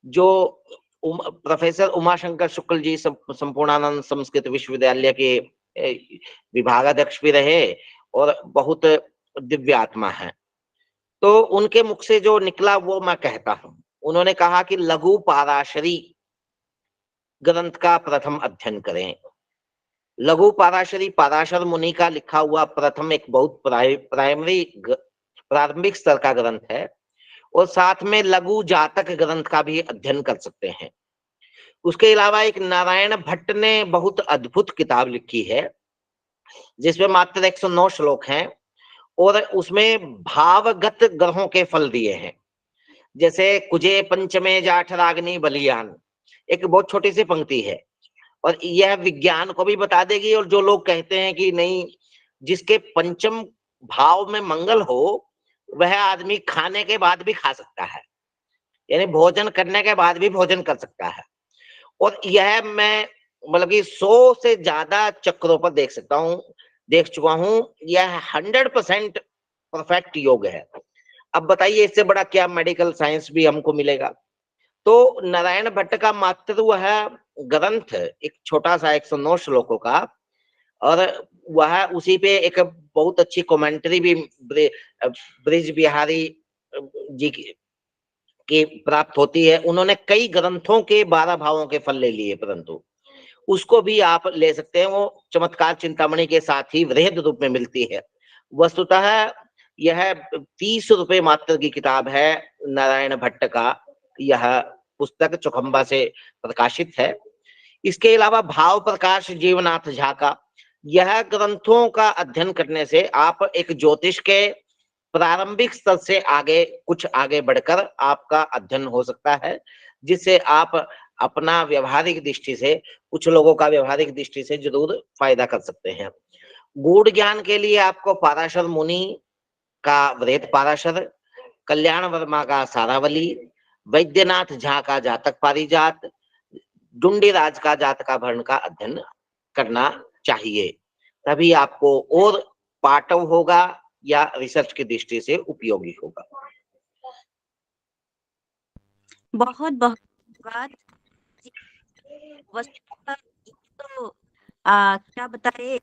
जो प्रोफेसर उमाशंकर शुक्ल जी संपूर्णानंद संस्कृत विश्वविद्यालय के विभागाध्यक्ष भी रहे और बहुत दिव्य आत्मा है, तो उनके मुख से जो निकला वो मैं कहता हूं। उन्होंने कहा कि लघु पाराशरी ग्रंथ का प्रथम अध्ययन करें। लघु पाराशरी पाराशर मुनि का लिखा हुआ प्रथम एक बहुत प्रारंभिक स्तर का ग्रंथ है और साथ में लघु जातक ग्रंथ का भी अध्ययन कर सकते हैं। उसके अलावा एक नारायण भट्ट ने बहुत अद्भुत किताब लिखी है जिसमें मात्र 109 श्लोक हैं और उसमें भावगत ग्रहों के फल दिए हैं, जैसे कुजे पंचमे जाठ रागनी बलियान, एक बहुत छोटी सी पंक्ति है और यह विज्ञान को भी बता देगी। और जो लोग कहते हैं कि नहीं जिसके पंचम भाव में मंगल हो वह आदमी खाने के बाद भी खा सकता है, यानी भोजन करने के बाद भी भोजन कर सकता है, और यह मैं मतलब कि 100 से ज्यादा चक्रों पर देख चुका हूं, यह 100% परफेक्ट योग है। अब बताइए इससे बड़ा क्या मेडिकल साइंस भी हमको मिलेगा। तो नारायण भट्ट का मात्र वह ग्रंथ एक छोटा सा 109 श्लोकों का, और वह उसी पे एक बहुत अच्छी कमेंट्री भी ब्रिज बिहारी जी की प्राप्त होती है। उन्होंने कई ग्रंथों के 12 भावों के फल ले लिए, परंतु उसको भी आप ले सकते हैं, वो चमत्कार चिंतामणि के साथ ही वृहद रूप में मिलती है। वस्तुतः यह 30 रुपए मात्र की किताब है, नारायण भट्ट का यह पुस्तक चौखंबा से प्रकाशित है। इसके अलावा भाव प्रकाश जीवनाथ झा का, यह ग्रंथों का अध्ययन करने से आप एक ज्योतिष के प्रारंभिक स्तर से कुछ आगे बढ़कर आपका अध्ययन हो सकता है, जिससे आप अपना व्यवहारिक दृष्टि से, कुछ लोगों का व्यवहारिक दृष्टि से जरूर फायदा कर सकते हैं। गूढ़ ज्ञान के लिए आपको पाराशर मुनि का वृहत पाराशर, कल्याण वर्मा का सारावली, वैद्यनाथ झा का जातक पारिजात, डुंडीराज का जातकाभरण का अध्ययन करना चाहिए, तभी आपको और पाठव होगा या रिसर्च की दृष्टि से उपयोगी होगा। बहुत बहुत धन्यवाद। वस्तुतः तो क्या बताए,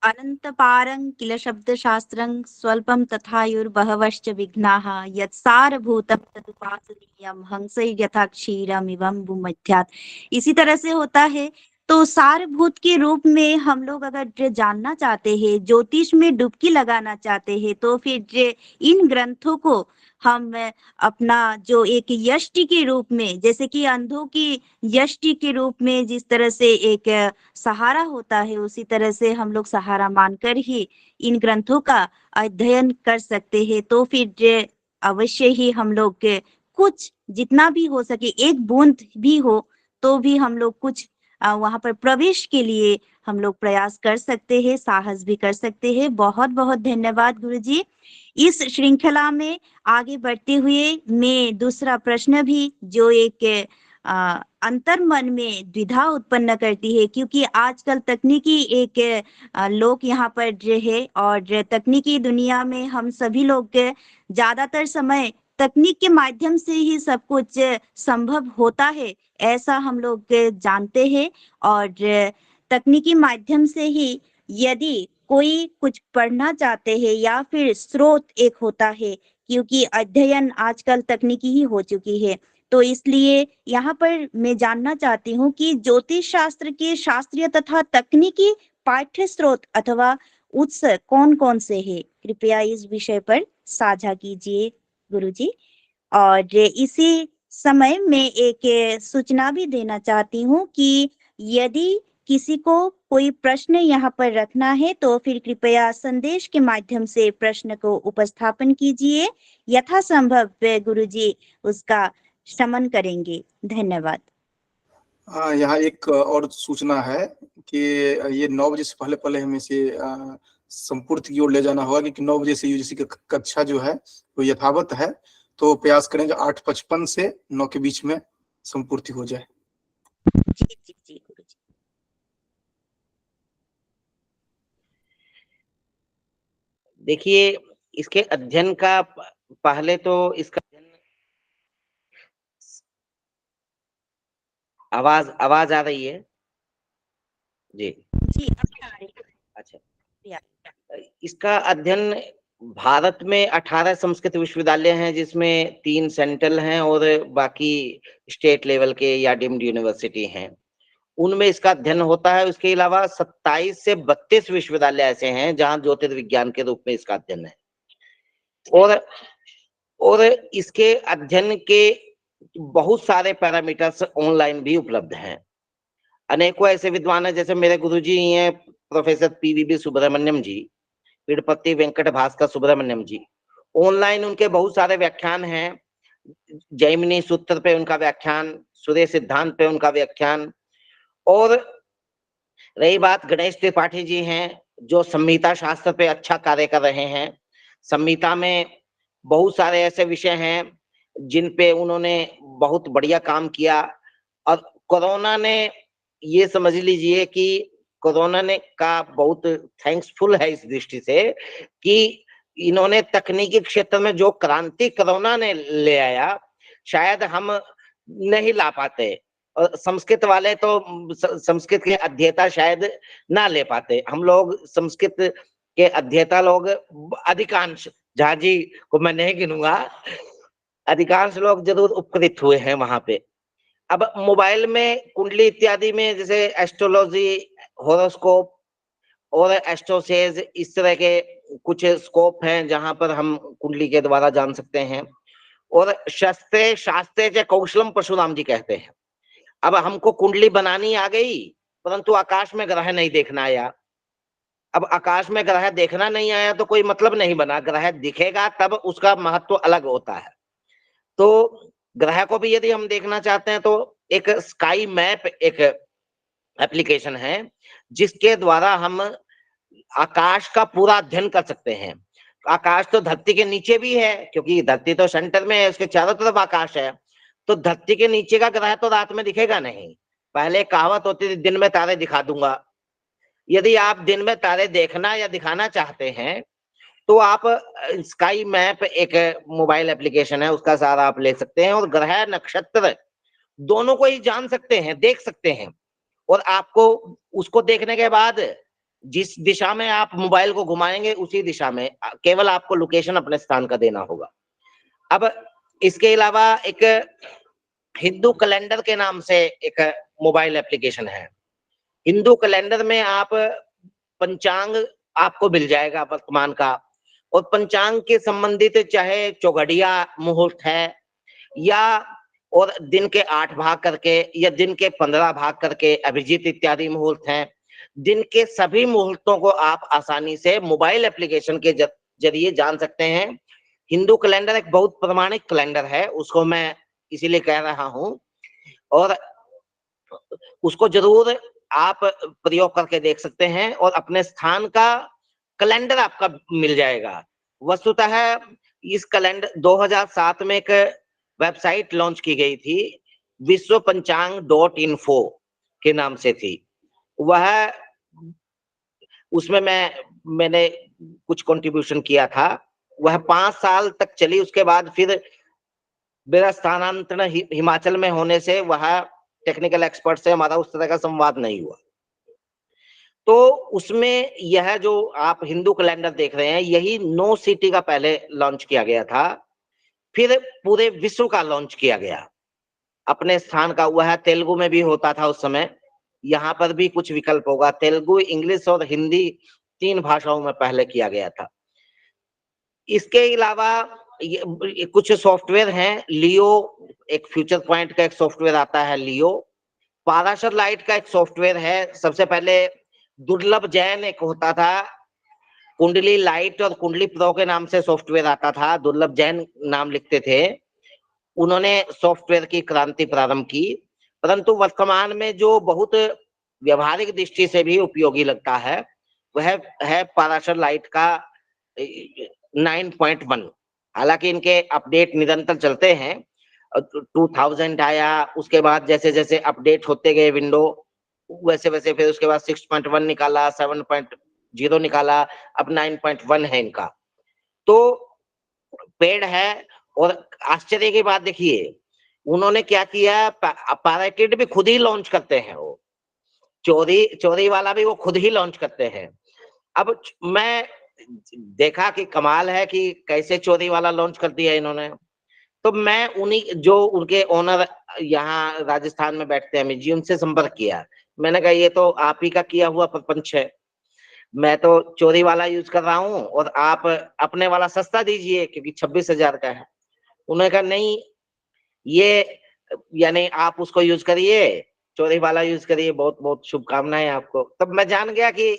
अनन्तपारं किल शब्दशास्त्रं स्वल्पं तथायुर्बहवश्च विघ्नाः यत्सारभूतं तदुपासनीयं हंसैर्यथा क्षीरमिवं भूमध्यात्। इसी तरह से होता है। तो सारभूत के रूप में हम लोग अगर जानना चाहते हैं, ज्योतिष में डुबकी लगाना चाहते हैं, तो फिर इन ग्रंथों को हम अपना जो एक यष्टि के रूप में, जैसे कि अंधों की यष्टि के रूप में जिस तरह से एक सहारा होता है, उसी तरह से हम लोग सहारा मानकर ही इन ग्रंथों का अध्ययन कर सकते हैं। तो फिर अवश्य ही हम लोग के कुछ जितना भी हो सके, एक बूंद भी हो तो भी हम लोग कुछ वहां पर प्रवेश के लिए हम लोग प्रयास कर सकते हैं, साहस भी कर सकते हैं। बहुत बहुत धन्यवाद गुरुजी। इस श्रृंखला में आगे बढ़ते हुए मैं दूसरा प्रश्न भी जो एक अंतर मन में द्विधा उत्पन्न करती है, क्योंकि आजकल तकनीकी एक लोग यहाँ पर जो है, और तकनीकी दुनिया में हम सभी लोग ज्यादातर समय तकनीक के माध्यम से ही सब कुछ संभव होता है, ऐसा हम लोग जानते हैं। और तकनीकी माध्यम से ही यदि कोई कुछ पढ़ना चाहते हैं या फिर स्रोत एक होता है, क्योंकि अध्ययन आजकल तकनीकी ही हो चुकी है, तो इसलिए यहाँ पर मैं जानना चाहती हूँ कि ज्योतिष शास्त्र के शास्त्रीय तथा तकनीकी पाठ्य स्रोत अथवा उत्स कौन कौन से हैं? कृपया इस विषय पर साझा कीजिए गुरुजी। और इसी समय मैं एक सूचना भी देना चाहती हूँ कि यदि किसी को कोई प्रश्न यहाँ पर रखना है तो फिर कृपया संदेश के माध्यम से प्रश्न को उपस्थापन कीजिए, यथासंभव गुरुजी उसका शमन करेंगे। धन्यवाद। यहाँ एक और सूचना है कि ये 9 बजे से पहले पहले हमें इसे संपूर्ति की ओर ले जाना होगा, क्योंकि 9 बजे से यूजीसी की कक्षा जो है वो यथावत है, तो प्रयास करेंगे 8:55 से 9 के बीच में संपूर्ति हो जाए। जी जी जी गुरुजी। देखिए, इसके अध्ययन का पहले तो इसका आवाज आ रही है जी? जी अब आ रही है। अच्छा, इसका अध्ययन भारत में 18 संस्कृत विश्वविद्यालय हैं, जिसमें 3 सेंट्रल हैं और बाकी स्टेट लेवल के या डीम्ड यूनिवर्सिटी हैं, उनमें इसका अध्ययन होता है। उसके अलावा 27 से 32 विश्वविद्यालय ऐसे हैं जहां ज्योतिर्विज्ञान के रूप में इसका अध्ययन है। और इसके अध्ययन के बहुत सारे पैरामीटर्स ऑनलाइन भी उपलब्ध हैं। अनेकों ऐसे विद्वान हैं, जैसे मेरे गुरुजी हैं प्रोफेसर पीवीबी सुब्रमण्यम जी, पीडपति वेंकट भास्कर सुब्रमण्यम जी। ऑनलाइन उनके बहुत सारे व्याख्यान हैं। जैमिनी सूत्र पे उनका व्याख्यान, सूर्य सिद्धांत पे उनका व्याख्यान। और रही बात, गणेश त्रिपाठी जी हैं जो संहिता शास्त्र पे अच्छा कार्य कर रहे हैं। संहिता में बहुत सारे ऐसे विषय हैं जिन पे उन्होंने बहुत बढ़िया काम किया। और कोरोना ने, ये समझ लीजिए कि कोरोना ने का बहुत थैंक्सफुल है इस दृष्टि से कि इन्होंने तकनीकी क्षेत्र में जो क्रांति कोरोना ने ले आया, शायद हम नहीं ला पाते। और संस्कृत वाले तो संस्कृत के अध्येता शायद ना ले पाते। हम लोग संस्कृत के अध्येता लोग अधिकांश, झा जी को मैं नहीं गिनूंगा, अधिकांश लोग जरूर उपकृत हुए हैं वहां पे। अब मोबाइल में कुंडली इत्यादि में जैसे एस्ट्रोलॉजी, होरोस्कोप और एस्ट्रोसेज, इस तरह के कुछ स्कोप हैं जहां पर हम कुंडली के द्वारा जान सकते हैं। और शस्त्रे शास्त्रे च कौशलम परशुराम जी कहते हैं। अब हमको कुंडली बनानी आ गई, परंतु आकाश में ग्रह नहीं देखना आया। अब आकाश में ग्रह देखना नहीं आया तो कोई मतलब नहीं बना, ग्रह दिखेगा तब उसका महत्व अलग होता है। तो ग्रह को भी यदि हम देखना चाहते हैं तो एक स्काई मैप एक एप्लीकेशन है जिसके द्वारा हम आकाश का पूरा अध्ययन कर सकते हैं। आकाश तो धरती के नीचे भी है, क्योंकि धरती तो सेंटर में है, उसके चारों तरफ आकाश है। तो धरती के नीचे का ग्रह तो रात में दिखेगा नहीं। पहले कहावत होती थी, दिन में तारे दिखा दूंगा। यदि आप दिन में तारे देखना या दिखाना चाहते हैं तो आप स्काई मैप एक मोबाइल एप्लीकेशन है, उसका सहारा आप ले सकते हैं और ग्रह नक्षत्र दोनों को ही जान सकते हैं, देख सकते हैं। और आपको उसको देखने के बाद जिस दिशा में आप मोबाइल को घुमाएंगे उसी दिशा में केवल आपको लोकेशन अपने स्थान का देना होगा। अब इसके अलावा एक हिंदू कैलेंडर के नाम से एक मोबाइल एप्लीकेशन है। हिंदू कैलेंडर में आप पंचांग आपको मिल जाएगा वर्तमान का, और पंचांग के संबंधित चाहे चौघड़िया मुहूर्त है या और दिन के 8 भाग करके या दिन के 15 भाग करके अभिजीत इत्यादि मुहूर्त हैं। दिन के सभी मुहूर्तों को आप आसानी से मोबाइल एप्लीकेशन के जरिए जान सकते हैं। हिंदू कैलेंडर एक बहुत प्रमाणिक कैलेंडर है, उसको मैं इसीलिए कह रहा हूं, और उसको जरूर आप प्रयोग करके देख सकते हैं और अपने स्थान का कैलेंडर आपका मिल जाएगा। वस्तुतः इस कैलेंडर 2007 में एक वेबसाइट लॉन्च की गई थी, विश्व पंचांग .info के नाम से थी। वह उसमें मैंने कुछ कंट्रीब्यूशन किया था। वह 5 साल तक चली, उसके बाद फिर मेरा स्थानांतरण हिमाचल में होने से वह टेक्निकल एक्सपर्ट से हमारा उस तरह का संवाद नहीं हुआ। तो उसमें यह जो आप हिंदू कैलेंडर देख रहे हैं, यही 9 सिटी का पहले लॉन्च किया गया था, फिर पूरे विश्व का लॉन्च किया गया अपने स्थान का। वह तेलुगु में भी होता था उस समय, यहाँ पर भी कुछ विकल्प होगा। तेलुगु, इंग्लिश और हिंदी 3 भाषाओं में पहले किया गया था। इसके अलावा कुछ सॉफ्टवेयर हैं, लियो एक फ्यूचर पॉइंट का एक सॉफ्टवेयर आता है, लियो। पाराशर लाइट का एक सॉफ्टवेयर है। सबसे पहले दुर्लभ जैन एक होता था, कुंडली लाइट और कुंडली प्रो के नाम से सॉफ्टवेयर आता था, दुर्लभ जैन नाम लिखते थे। उन्होंने सॉफ्टवेयर की क्रांति प्रारंभ की, परंतु वर्तमान में जो बहुत व्यवहारिक दृष्टि से भी उपयोगी लगता है वह है पाराशर लाइट का 9.1। हालांकि इनके अपडेट निरंतर चलते हैं। 2000 आया, उसके बाद जैसे जैसे अपडेट होते गए विंडो, वैसे वैसे फिर उसके बाद 6.1 निकाला, 7.0 निकाला, अब 9.1 है इनका। तो पेड़ है। और आश्चर्य की बात देखिए, उन्होंने क्या किया, पैराकिट भी खुद ही लॉन्च करते हैं। वो चोरी वाला भी वो खुद ही लॉन्च करते हैं। अब मैं देखा कि कमाल है कि कैसे चोरी वाला लॉन्च कर दिया इन्होंने। तो मैं उन्हीं जो उनके ओनर यहाँ राजस्थान में बैठते हैं, म्यूजियम से संपर्क किया। मैंने कहा ये तो आप ही का किया हुआ प्रपंच है, मैं तो चोरी वाला यूज कर रहा हूँ और आप अपने वाला सस्ता दीजिए क्योंकि 26,000 का है। उन्होंने कहा नहीं, ये यानी आप उसको यूज करिए, चोरी वाला यूज करिए, बहुत बहुत शुभकामनाएं आपको। तब मैं जान गया कि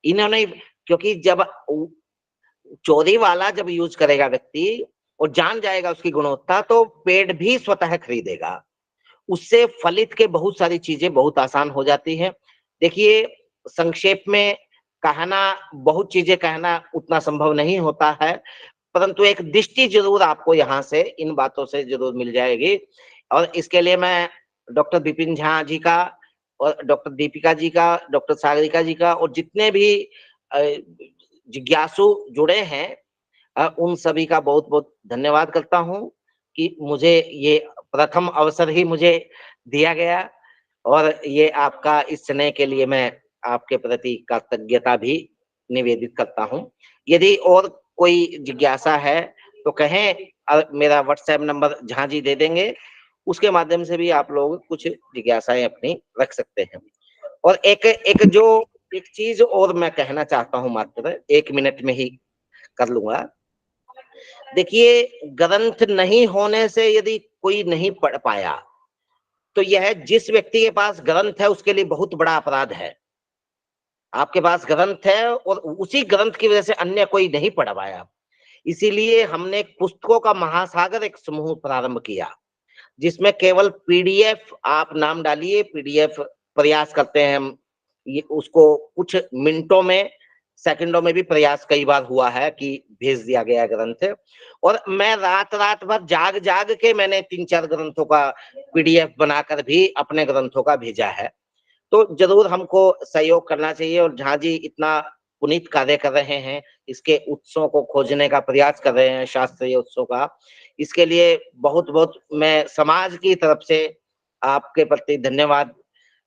इन्होंने, क्योंकि जब चोरी वाला जब यूज करेगा व्यक्ति और जान जाएगा उसकी गुणवत्ता, तो पेड़ भी स्वतः खरीदेगा। उससे फलित के बहुत सारी चीजें बहुत आसान हो जाती हैं। देखिए, संक्षेप में कहना, बहुत चीजें कहना उतना संभव नहीं होता है, परंतु एक दृष्टि जरूर आपको यहाँ से इन बातों से जरूर मिल जाएगी। और इसके लिए मैं डॉक्टर विपिन झा जी का और डॉक्टर दीपिका जी का, डॉक्टर सागरिका जी का और जितने भी जिज्ञासु जुड़े हैं उन सभी का बहुत बहुत धन्यवाद करता हूँ कि मुझे ये प्रथम अवसर ही मुझे दिया गया, और ये आपका इस स्नेह के लिए मैं आपके प्रति कृतज्ञता भी निवेदित करता हूँ। यदि और कोई जिज्ञासा है तो कहें, मेरा व्हाट्सएप नंबर झांझी दे देंगे, उसके माध्यम से भी आप लोग कुछ जिज्ञासाएं अपनी रख सकते हैं। और एक चीज और मैं कहना चाहता हूं, मात्र 1 मिनट में ही कर लूंगा। देखिए, ग्रंथ नहीं होने से यदि कोई नहीं पढ़ पाया तो यह जिस व्यक्ति के पास ग्रंथ है उसके लिए बहुत बड़ा अपराध है। आपके पास ग्रंथ है और उसी ग्रंथ की वजह से अन्य कोई नहीं पढ़ पाया। इसीलिए हमने एक पुस्तकों का महासागर एक समूह प्रारंभ किया, जिसमें केवल पीडीएफ, आप नाम डालिए, पीडीएफ प्रयास करते हैं हम, ये उसको कुछ मिनटों में, सेकंडों में भी प्रयास कई बार हुआ है कि भेज दिया गया ग्रंथ। और मैं रात भर जाग के मैंने 3-4 ग्रंथों का पीडीएफ बनाकर भी अपने ग्रंथों का भेजा है। तो जरूर हमको सहयोग करना चाहिए। और जहाँ जी इतना पुनीत कार्य कर रहे हैं, इसके उत्सवों को खोजने का प्रयास कर रहे हैं, शास्त्रीय उत्सव का, इसके लिए बहुत बहुत मैं समाज की तरफ से आपके प्रति धन्यवाद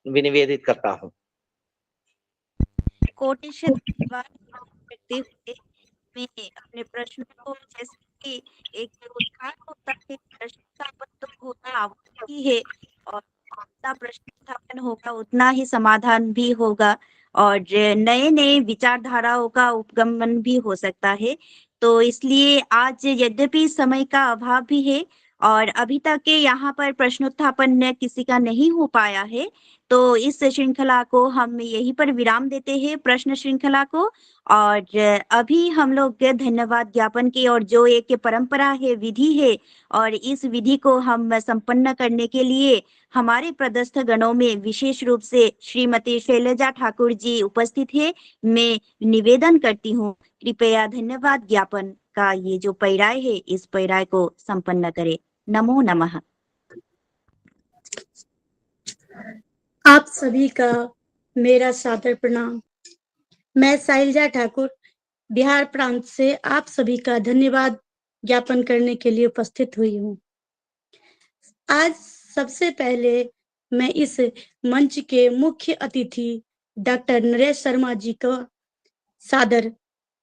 विनिवेदित करता हूँ। कोटिशत धन्यवाद करते हुए मैं अपने प्रश्न को, जैसे कि एक उद्धार होता है, प्रश्न स्थापन तो होना आवश्यक ही है, और जितना प्रश्न स्थापन होगा उतना ही समाधान भी होगा, और नए नए विचारधाराओं का उपगमन भी हो सकता है। तो इसलिए आज यद्यपि समय का अभाव भी है और अभी तक के यहाँ पर प्रश्नोत्थापन किसी का नहीं हो पाया है, तो इस श्रृंखला को हम यहीं पर विराम देते हैं, प्रश्न श्रृंखला को। और अभी हम लोग धन्यवाद ज्ञापन की और जो एक परंपरा है, विधि है, और इस विधि को हम संपन्न करने के लिए हमारे पदस्थ गणों में विशेष रूप से श्रीमती शैलजा ठाकुर जी उपस्थित है। मैं निवेदन करती हूँ, कृपया धन्यवाद ज्ञापन का ये जो पैराय है, इस पैराय को संपन्न करे। नमो नमः। आप सभी का मेरा सादर प्रणाम। मैं शैलजा ठाकुर बिहार प्रांत से आप सभी का धन्यवाद ज्ञापन करने के लिए उपस्थित हुई हूँ। आज सबसे पहले मैं इस मंच के मुख्य अतिथि डॉक्टर नरेश शर्मा जी का सादर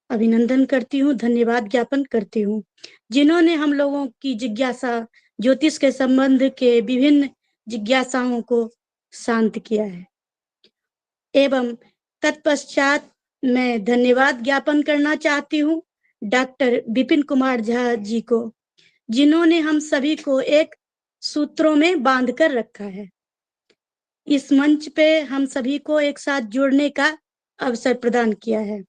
अभिनंदन करती हूँ, धन्यवाद ज्ञापन करती हूँ, जिन्होंने हम लोगों की जिज्ञासा, ज्योतिष के संबंध के विभिन्न जिज्ञासाओं को शांत किया है। एवं तत्पश्चात मैं धन्यवाद ज्ञापन करना चाहती हूँ डॉक्टर विपिन कुमार झा जी को, जिन्होंने हम सभी को एक सूत्रों में बांध कर रखा है। इस मंच पे हम सभी को एक साथ जोड़ने का अवसर प्रदान किया है।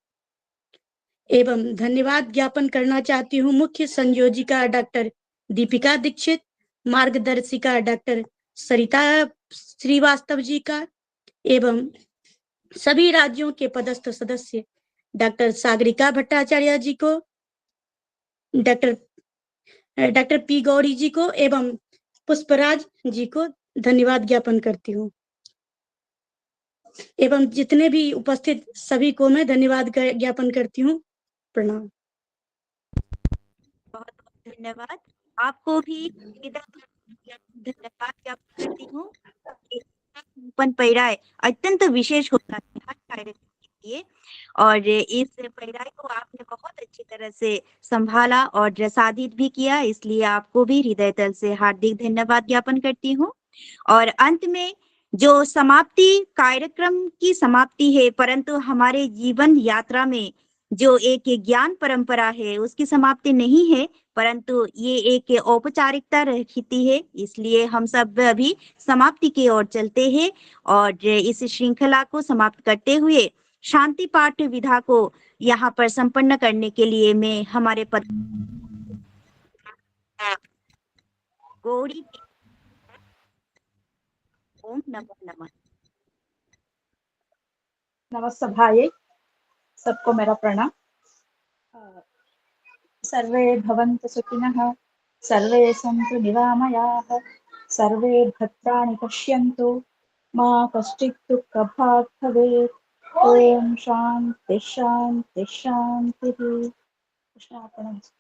एवं धन्यवाद ज्ञापन करना चाहती हूँ मुख्य संयोजिका डॉक्टर दीपिका दीक्षित, मार्गदर्शिका डॉक्टर सरिता श्रीवास्तव जी का, एवं सभी राज्यों के पदस्थ सदस्य डॉक्टर सागरिका भट्टाचार्य जी को, डॉक्टर पी गौरी जी को एवं पुष्पराज जी को धन्यवाद ज्ञापन करती हूँ। एवं जितने भी उपस्थित सभी को मैं धन्यवाद ज्ञापन करती हूँ। प्रणाम। बहुत बहुत धन्यवाद। आपको भी धन्यवाद ज्ञापन करती हूँ। पैराय अत्यंत विशेष होता है हर कार्यक्रम के लिए, और इस पैराय को आपने बहुत अच्छी तरह से संभाला और साधित भी किया, इसलिए आपको भी हृदय तल से हार्दिक धन्यवाद ज्ञापन करती हूँ। और अंत में जो समाप्ति, कार्यक्रम की समाप्ति है, परंतु हमारे जीवन यात्रा में जो एक ज्ञान परंपरा है उसकी समाप्ति नहीं है, परंतु ये एक औपचारिकता रहती है, इसलिए हम सब अभी समाप्ति की ओर चलते हैं। और इस श्रृंखला को समाप्त करते हुए शांति पाठ विधा को यहाँ पर संपन्न करने के लिए मैं हमारे पद गौरी, ओम नमो नमः। नमस्सभाये, सबको मेरा प्रणाम। सर्वे भवन्तु सुखिनः, सर्वे सन्तु निरामयाः, सर्वे भद्राणि पश्यन्तु, मा कश्चित् दुःखभाग् भवेत्। ओम शांति शांति शांति। कृष्णार्पणमस्तु।